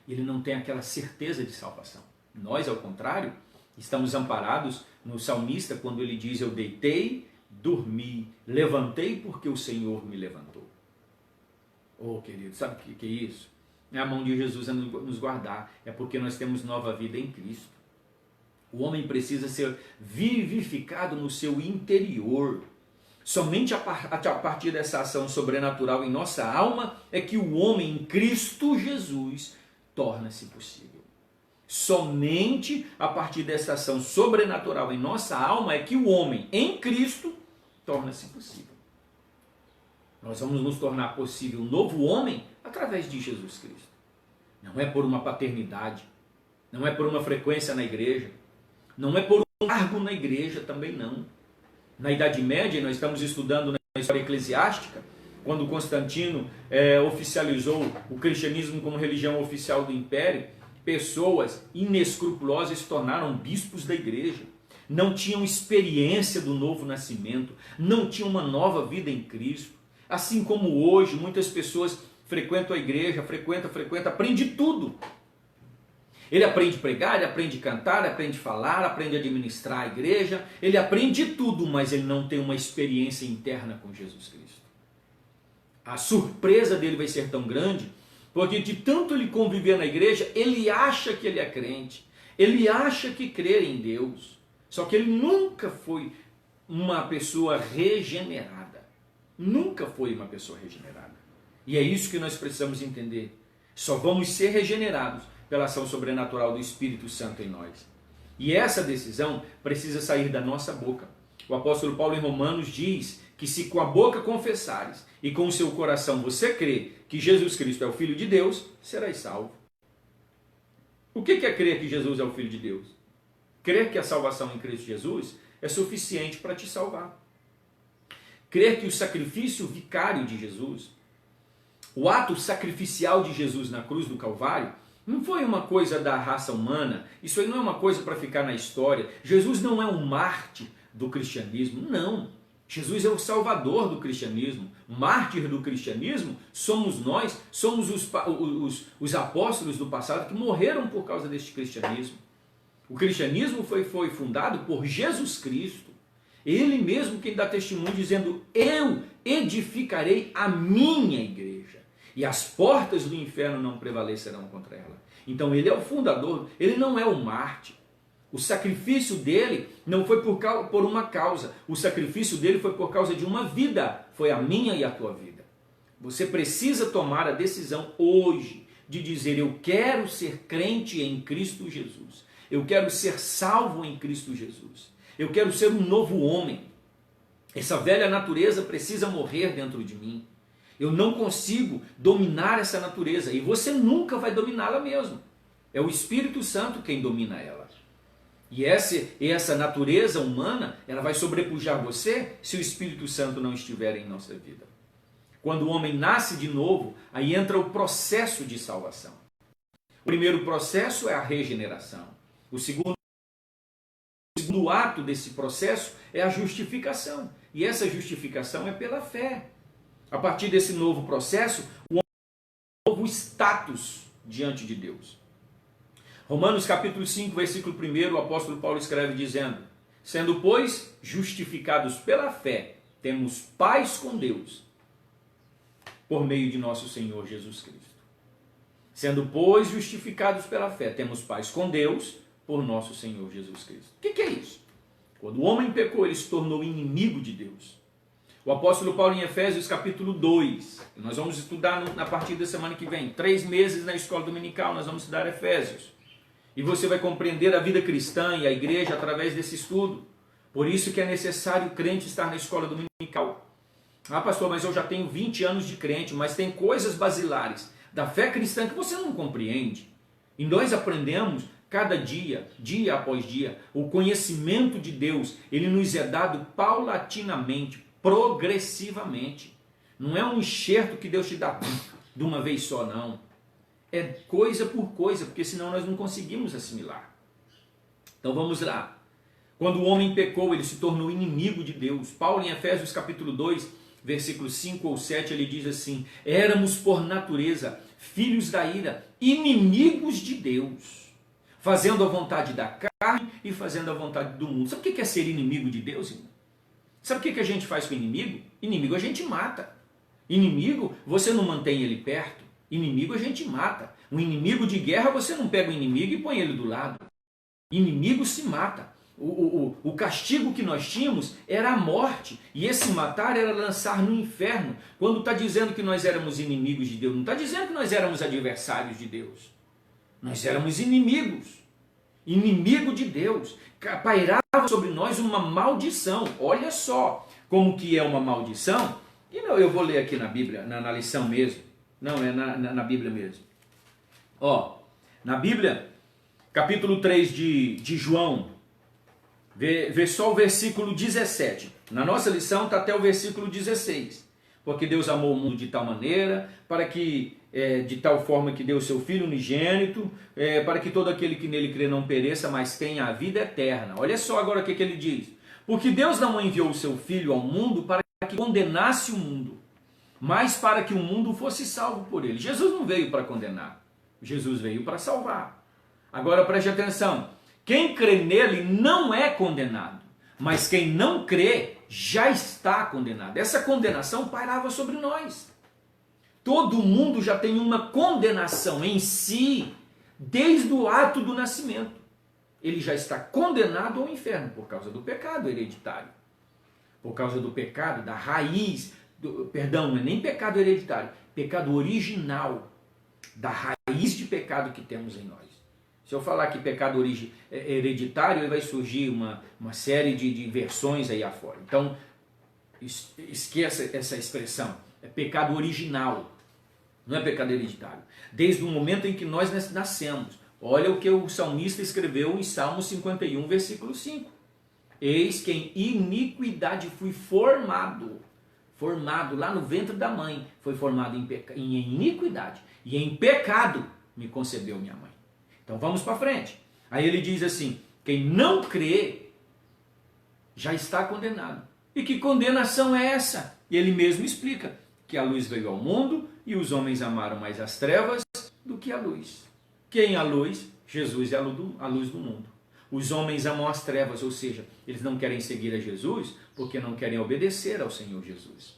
Ele não tem aquela certeza de salvação. Nós, ao contrário, Estamos amparados no salmista quando ele diz: eu deitei, dormi, levantei porque o Senhor me levantou. Oh, querido, sabe o que é isso? É a mão de Jesus a nos guardar. É porque nós temos nova vida em Cristo. O homem precisa ser vivificado no seu interior. Somente a partir dessa ação sobrenatural em nossa alma é que o homem em Cristo Jesus torna-se possível. Somente a partir dessa ação sobrenatural em nossa alma é que o homem em Cristo torna-se possível. Nós vamos nos tornar possível um novo homem através de Jesus Cristo. Não é por uma paternidade, não é por uma frequência na igreja, não é por um cargo na igreja também não. Na Idade Média, nós estamos estudando na história eclesiástica, quando Constantino oficializou o cristianismo como religião oficial do império, pessoas inescrupulosas se tornaram bispos da igreja. Não tinham experiência do novo nascimento, não tinham uma nova vida em Cristo. Assim como hoje, muitas pessoas frequentam a igreja, aprende tudo. Ele aprende a pregar, ele aprende a cantar, ele aprende a falar, aprende a administrar a igreja, ele aprende tudo, mas ele não tem uma experiência interna com Jesus Cristo. A surpresa dele vai ser tão grande, porque de tanto ele conviver na igreja, ele acha que ele é crente, ele acha que crê em Deus, só que ele nunca foi uma pessoa regenerada. Nunca foi uma pessoa regenerada. E é isso que nós precisamos entender. Só vamos ser regenerados pela ação sobrenatural do Espírito Santo em nós. E essa decisão precisa sair da nossa boca. O apóstolo Paulo em Romanos diz que se com a boca confessares e com o seu coração você crê que Jesus Cristo é o Filho de Deus, serás salvo. O que é crer que Jesus é o Filho de Deus? Crer que a salvação em Cristo Jesus é suficiente para te salvar. Crer que o sacrifício vicário de Jesus, o ato sacrificial de Jesus na cruz do Calvário, não foi uma coisa da raça humana, isso aí não é uma coisa para ficar na história. Jesus não é um mártir do cristianismo, não. Jesus é o salvador do cristianismo. Mártir do cristianismo somos nós, somos os apóstolos do passado que morreram por causa deste cristianismo. O cristianismo foi fundado por Jesus Cristo. Ele mesmo quem dá testemunho dizendo: eu edificarei a minha igreja e as portas do inferno não prevalecerão contra ela. Então ele é o fundador, ele não é o mártir. O sacrifício dele não foi por uma causa, o sacrifício dele foi por causa de uma vida, foi a minha e a tua vida. Você precisa tomar a decisão hoje de dizer: eu quero ser crente em Cristo Jesus, eu quero ser salvo em Cristo Jesus, eu quero ser um novo homem. Essa velha natureza precisa morrer dentro de mim. Eu não consigo dominar essa natureza e você nunca vai dominá-la mesmo. É o Espírito Santo quem domina ela. E essa natureza humana, ela vai sobrepujar você se o Espírito Santo não estiver em nossa vida. Quando o homem nasce de novo, aí entra o processo de salvação. O primeiro processo é a regeneração. O segundo ato desse processo é a justificação. E essa justificação é pela fé. A partir desse novo processo, o homem tem um novo status diante de Deus. Romanos capítulo 5, versículo 1, o apóstolo Paulo escreve dizendo: sendo, pois, justificados pela fé, temos paz com Deus, por meio de nosso Senhor Jesus Cristo. Sendo, pois, justificados pela fé, temos paz com Deus, por nosso Senhor Jesus Cristo. O que é isso? Quando o homem pecou, ele se tornou inimigo de Deus. O apóstolo Paulo em Efésios capítulo 2, nós vamos estudar a partir da semana que vem, 3 meses na escola dominical, nós vamos estudar Efésios. E você vai compreender a vida cristã e a igreja através desse estudo. Por isso que é necessário o crente estar na escola dominical. Ah, pastor, mas eu já tenho 20 anos de crente, mas tem coisas basilares da fé cristã que você não compreende. E nós aprendemos cada dia, dia após dia, o conhecimento de Deus, ele nos é dado paulatinamente, progressivamente. Não é um enxerto que Deus te dá de uma vez só, não. É coisa por coisa, porque senão nós não conseguimos assimilar. Então vamos lá. Quando o homem pecou, ele se tornou inimigo de Deus. Paulo em Efésios capítulo 2, versículos 5 ou 7, ele diz assim: éramos por natureza filhos da ira, inimigos de Deus, fazendo a vontade da carne e fazendo a vontade do mundo. Sabe o que é ser inimigo de Deus, irmão? Sabe o que a gente faz com o inimigo? Inimigo a gente mata. Inimigo, você não mantém ele perto. Inimigo a gente mata. Um inimigo de guerra, você não pega o inimigo e põe ele do lado. Inimigo se mata. O castigo que nós tínhamos era a morte. E esse matar era lançar no inferno. Quando está dizendo que nós éramos inimigos de Deus, não está dizendo que nós éramos adversários de Deus. Nós éramos inimigos. Inimigo de Deus. Pairava sobre nós uma maldição. Olha só como que é uma maldição. E não, eu vou ler aqui na Bíblia, na lição mesmo. Não, é na Bíblia mesmo. Ó, na Bíblia, capítulo 3 de João, vê só o versículo 17. Na nossa lição está até o versículo 16. Porque Deus amou o mundo de tal maneira, para que, de tal forma que deu o seu Filho unigênito, para que todo aquele que nele crê não pereça, mas tenha a vida eterna. Olha só agora o que ele diz. Porque Deus não enviou o seu Filho ao mundo para que condenasse o mundo, mas para que o mundo fosse salvo por ele. Jesus não veio para condenar, Jesus veio para salvar. Agora preste atenção, quem crê nele não é condenado, mas quem não crê já está condenado. Essa condenação pairava sobre nós. Todo mundo já tem uma condenação em si, desde o ato do nascimento. Ele já está condenado ao inferno por causa do pecado hereditário. Por causa do pecado, da raiz, perdão, não é nem pecado hereditário, pecado original, da raiz de pecado que temos em nós. Se eu falar que pecado hereditário, aí vai surgir uma série de versões aí afora. Então, esqueça essa expressão, é pecado original, não é pecado hereditário. Desde o momento em que nós nascemos. Olha o que o salmista escreveu em Salmo 51, versículo 5. Eis que em iniquidade fui formado lá no ventre da mãe, foi formado em iniquidade, e em pecado me concebeu minha mãe. Então vamos para frente. Aí ele diz assim, quem não crê já está condenado. E que condenação é essa? E ele mesmo explica que a luz veio ao mundo e os homens amaram mais as trevas do que a luz. Quem é a luz? Jesus é a luz do mundo. Os homens amam as trevas, ou seja, eles não querem seguir a Jesus porque não querem obedecer ao Senhor Jesus.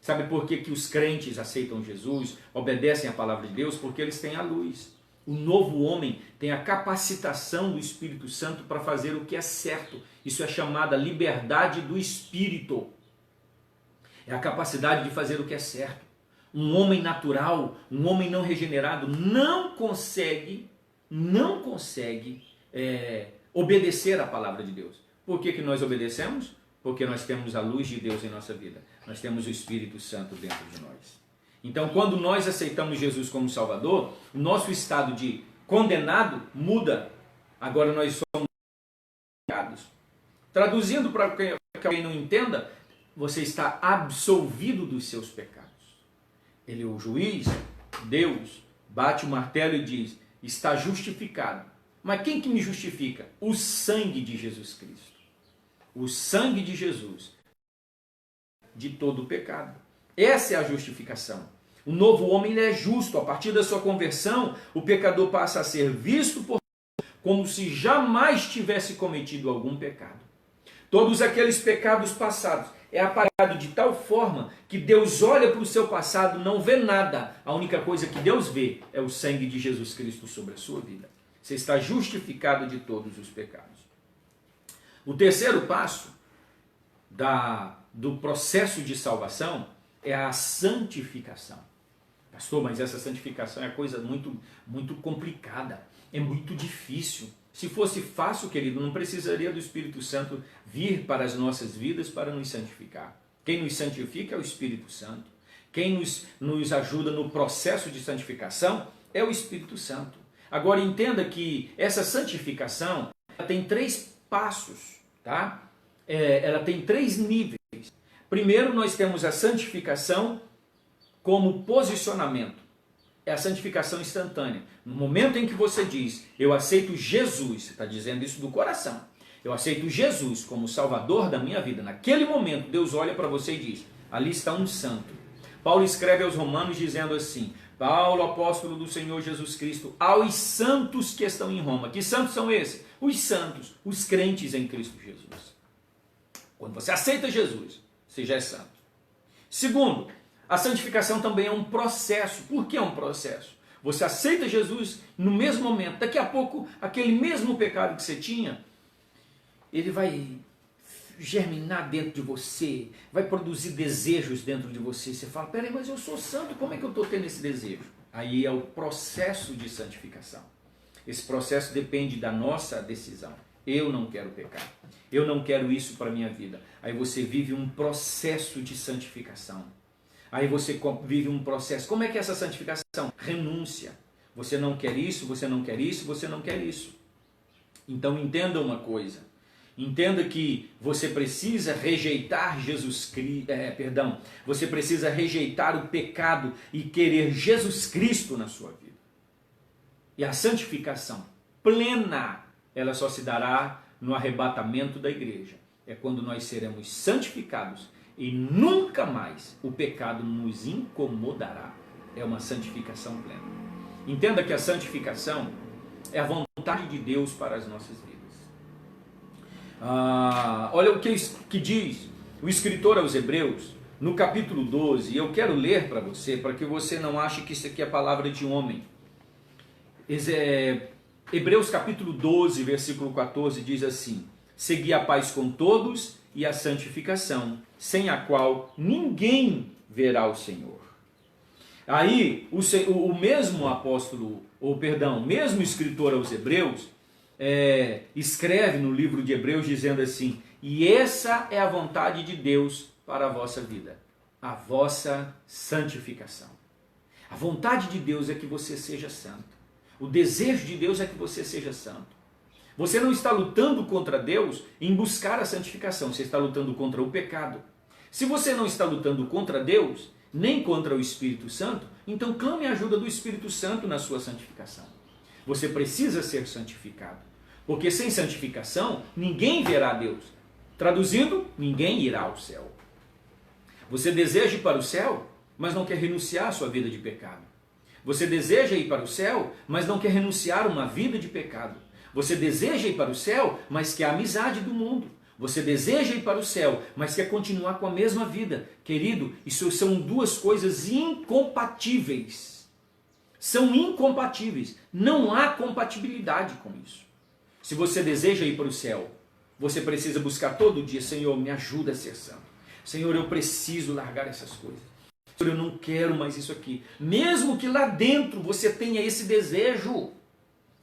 Sabe por que os crentes aceitam Jesus, obedecem à palavra de Deus? Porque eles têm a luz. O novo homem tem a capacitação do Espírito Santo para fazer o que é certo. Isso é chamada liberdade do Espírito. É a capacidade de fazer o que é certo. Um homem natural, um homem não regenerado, não consegue obedecer à palavra de Deus. Por que nós obedecemos? Porque nós temos a luz de Deus em nossa vida. Nós temos o Espírito Santo dentro de nós. Então, quando nós aceitamos Jesus como Salvador, o nosso estado de condenado muda. Agora nós somos pecados. Traduzindo para quem não entenda, você está absolvido dos seus pecados. Ele é o juiz, Deus, bate o martelo e diz, está justificado. Mas quem que me justifica? O sangue de Jesus Cristo. O sangue de Jesus de todo o pecado. Essa é a justificação. O novo homem ele é justo. A partir da sua conversão, o pecador passa a ser visto por como se jamais tivesse cometido algum pecado. Todos aqueles pecados passados é apagado de tal forma que Deus olha para o seu passado, não vê nada. A única coisa que Deus vê é o sangue de Jesus Cristo sobre a sua vida. Você está justificado de todos os pecados. O terceiro passo do processo de salvação é a santificação. Pastor, mas essa santificação é coisa muito, muito complicada, é muito difícil. Se fosse fácil, querido, não precisaria do Espírito Santo vir para as nossas vidas para nos santificar. Quem nos santifica é o Espírito Santo. Quem nos ajuda no processo de santificação é o Espírito Santo. Agora entenda que essa santificação ela tem 3 passos, tá? Ela tem 3 níveis. Primeiro nós temos a santificação como posicionamento. É a santificação instantânea. No momento em que você diz, eu aceito Jesus, você está dizendo isso do coração, eu aceito Jesus como Salvador da minha vida. Naquele momento, Deus olha para você e diz, ali está um santo. Paulo escreve aos Romanos dizendo assim, Paulo, apóstolo do Senhor Jesus Cristo, aos santos que estão em Roma. Que santos são esses? Os santos, os crentes em Cristo Jesus. Quando você aceita Jesus, você já é santo. Segundo, a santificação também é um processo. Por que é um processo? Você aceita Jesus no mesmo momento. Daqui a pouco, aquele mesmo pecado que você tinha, ele vai germinar dentro de você, vai produzir desejos dentro de você. Você fala, peraí, mas eu sou santo, como é que eu estou tendo esse desejo? Aí é o processo de santificação. Esse processo depende da nossa decisão. Eu não quero pecar, eu não quero isso para a minha vida. Aí você vive um processo de santificação. Aí você vive um processo. Como é que é essa santificação? Renúncia. Você não quer isso, você não quer isso, você não quer isso. Então entenda uma coisa. Entenda que você precisa rejeitar você precisa rejeitar o pecado e querer Jesus Cristo na sua vida. E a santificação plena, ela só se dará no arrebatamento da igreja. É quando nós seremos santificados e nunca mais o pecado nos incomodará. É uma santificação plena. Entenda que a santificação é a vontade de Deus para as nossas vidas. Olha o que diz o escritor aos Hebreus, no capítulo 12, e eu quero ler para você, para que você não ache que isso aqui é palavra de homem. Hebreus capítulo 12, versículo 14, diz assim: segui a paz com todos e a santificação, sem a qual ninguém verá o Senhor. Aí, o mesmo apóstolo, mesmo escritor aos Hebreus, escreve no livro de Hebreus dizendo assim: e essa é a vontade de Deus para a vossa vida, a vossa santificação. A vontade de Deus é que você seja santo. O desejo de Deus é que você seja santo. Você não está lutando contra Deus em buscar a santificação, você está lutando contra o pecado. Se você não está lutando contra Deus, nem contra o Espírito Santo, então clame a ajuda do Espírito Santo na sua santificação. Você precisa ser santificado, porque sem santificação ninguém verá Deus. Traduzindo, ninguém irá ao céu. Você deseja ir para o céu, mas não quer renunciar à sua vida de pecado. Você deseja ir para o céu, mas não quer renunciar a uma vida de pecado. Você deseja ir para o céu, mas quer a amizade do mundo. Você deseja ir para o céu, mas quer continuar com a mesma vida. Querido, isso são duas coisas incompatíveis. São incompatíveis. Não há compatibilidade com isso. Se você deseja ir para o céu, você precisa buscar todo dia: Senhor, me ajuda a ser santo. Senhor, eu preciso largar essas coisas. Senhor, eu não quero mais isso aqui. Mesmo que lá dentro você tenha esse desejo.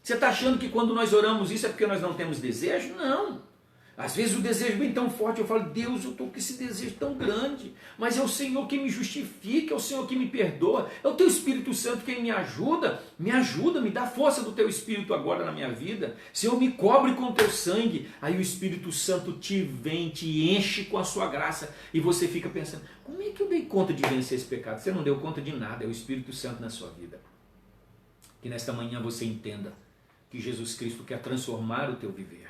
Você está achando que quando nós oramos isso é porque nós não temos desejo? Não. Às vezes o desejo vem tão forte, eu falo: Deus, eu estou com esse desejo tão grande, mas é o Senhor que me justifica, é o Senhor que me perdoa, é o Teu Espírito Santo quem me ajuda, me dá força do Teu Espírito agora na minha vida. Senhor, me cobre com o Teu sangue. Aí o Espírito Santo te enche com a sua graça, e você fica pensando: como é que eu dei conta de vencer esse pecado? Você não deu conta de nada, é o Espírito Santo na sua vida. Que nesta manhã você entenda que Jesus Cristo quer transformar o teu viver.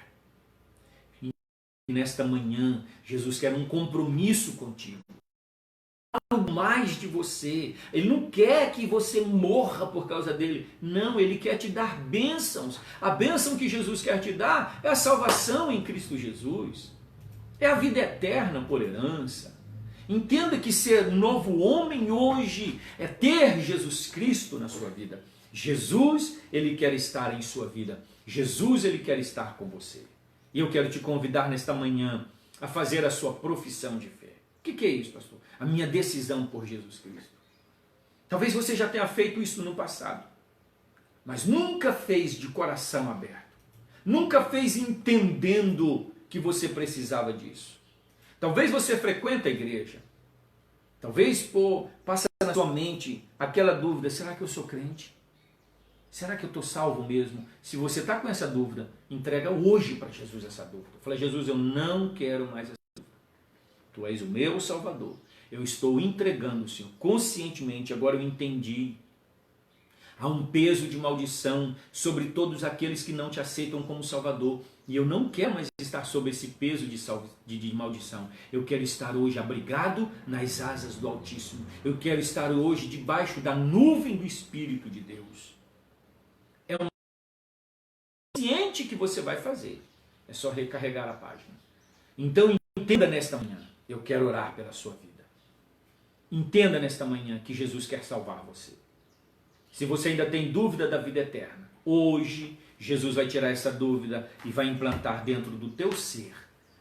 E nesta manhã, Jesus quer um compromisso contigo. Algo mais de você. Ele não quer que você morra por causa dele. Não, ele quer te dar bênçãos. A bênção que Jesus quer te dar é a salvação em Cristo Jesus. É a vida eterna por herança. Entenda que ser novo homem hoje é ter Jesus Cristo na sua vida. Jesus, ele quer estar em sua vida. Jesus, ele quer estar com você. E eu quero te convidar nesta manhã a fazer a sua profissão de fé. O que é isso, pastor? A minha decisão por Jesus Cristo. Talvez você já tenha feito isso no passado, mas nunca fez de coração aberto. Nunca fez entendendo que você precisava disso. Talvez você frequenta a igreja. Talvez passa na sua mente aquela dúvida: será que eu sou crente? Será que eu estou salvo mesmo? Se você está com essa dúvida, entrega hoje para Jesus essa dúvida. Fala: Jesus, eu não quero mais essa dúvida. Tu és o meu Salvador. Eu estou entregando, Senhor, conscientemente. Agora eu entendi. Há um peso de maldição sobre todos aqueles que não te aceitam como Salvador. E eu não quero mais estar sob esse peso de maldição. Eu quero estar hoje abrigado nas asas do Altíssimo. Eu quero estar hoje debaixo da nuvem do Espírito de Deus. É um consciente que você vai fazer. É só recarregar a página. Então entenda nesta manhã. Eu quero orar pela sua vida. Entenda nesta manhã que Jesus quer salvar você. Se você ainda tem dúvida da vida eterna, hoje Jesus vai tirar essa dúvida e vai implantar dentro do teu ser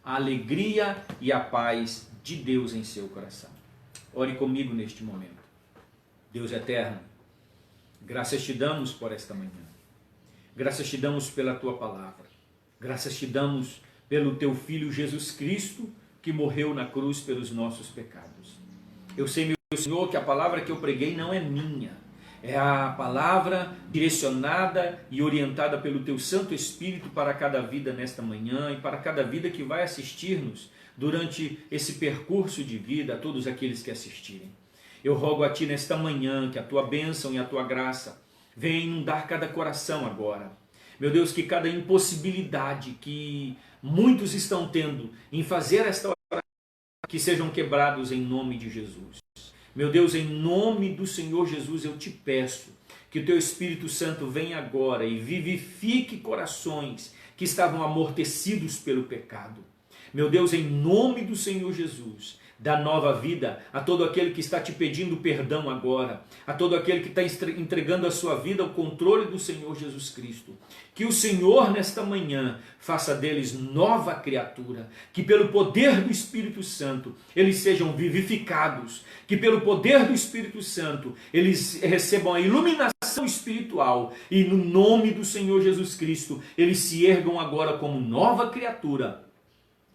a alegria e a paz de Deus em seu coração. Ore comigo neste momento. Deus eterno, graças te damos por esta manhã. Graças te damos pela tua palavra. Graças te damos pelo teu Filho Jesus Cristo, que morreu na cruz pelos nossos pecados. Eu sei, meu Senhor, que a palavra que eu preguei não é minha. É a palavra direcionada e orientada pelo teu Santo Espírito para cada vida nesta manhã e para cada vida que vai assistir-nos durante esse percurso de vida, a todos aqueles que assistirem. Eu rogo a ti nesta manhã que a tua bênção e a tua graça venha inundar cada coração agora. Meu Deus, que cada impossibilidade que muitos estão tendo em fazer esta oração, que sejam quebrados em nome de Jesus. Meu Deus, em nome do Senhor Jesus, eu te peço que o teu Espírito Santo venha agora e vivifique corações que estavam amortecidos pelo pecado. Meu Deus, em nome do Senhor Jesus, dá nova vida a todo aquele que está te pedindo perdão agora, a todo aquele que está entregando a sua vida ao controle do Senhor Jesus Cristo. Que o Senhor nesta manhã faça deles nova criatura, que pelo poder do Espírito Santo eles sejam vivificados, que pelo poder do Espírito Santo eles recebam a iluminação espiritual e no nome do Senhor Jesus Cristo eles se ergam agora como nova criatura.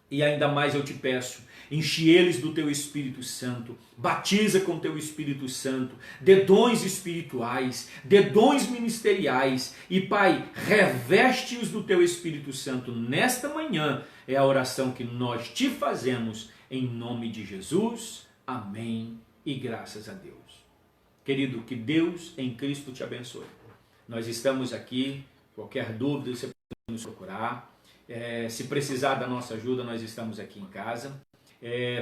E ainda mais eu te peço, enche eles do teu Espírito Santo, batiza com teu Espírito Santo, dê dons espirituais, dê dons ministeriais e Pai, reveste-os do teu Espírito Santo nesta manhã, é a oração que nós te fazemos em nome de Jesus, amém e graças a Deus. Querido, que Deus em Cristo te abençoe. Nós estamos aqui, qualquer dúvida você pode nos procurar. Se precisar da nossa ajuda, nós estamos aqui em casa.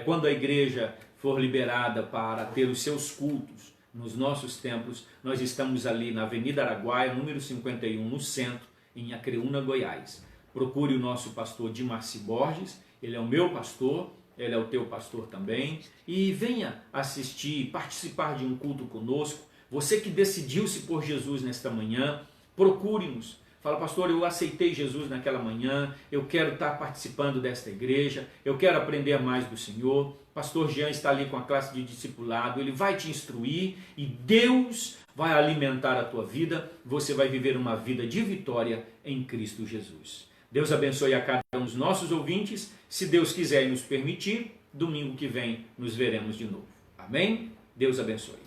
Quando a igreja for liberada para ter os seus cultos nos nossos templos, nós estamos ali na Avenida Araguaia, número 51, no centro, em Acreúna, Goiás. Procure o nosso pastor Dimarci Borges, ele é o meu pastor, ele é o teu pastor também, e venha assistir, participar de um culto conosco. Você que decidiu-se por Jesus nesta manhã, procure-nos. Fala, pastor, eu aceitei Jesus naquela manhã, eu quero estar participando desta igreja, eu quero aprender mais do Senhor. Pastor Jean está ali com a classe de discipulado, ele vai te instruir e Deus vai alimentar a tua vida, você vai viver uma vida de vitória em Cristo Jesus. Deus abençoe a cada um dos nossos ouvintes, se Deus quiser e nos permitir, domingo que vem nos veremos de novo. Amém? Deus abençoe.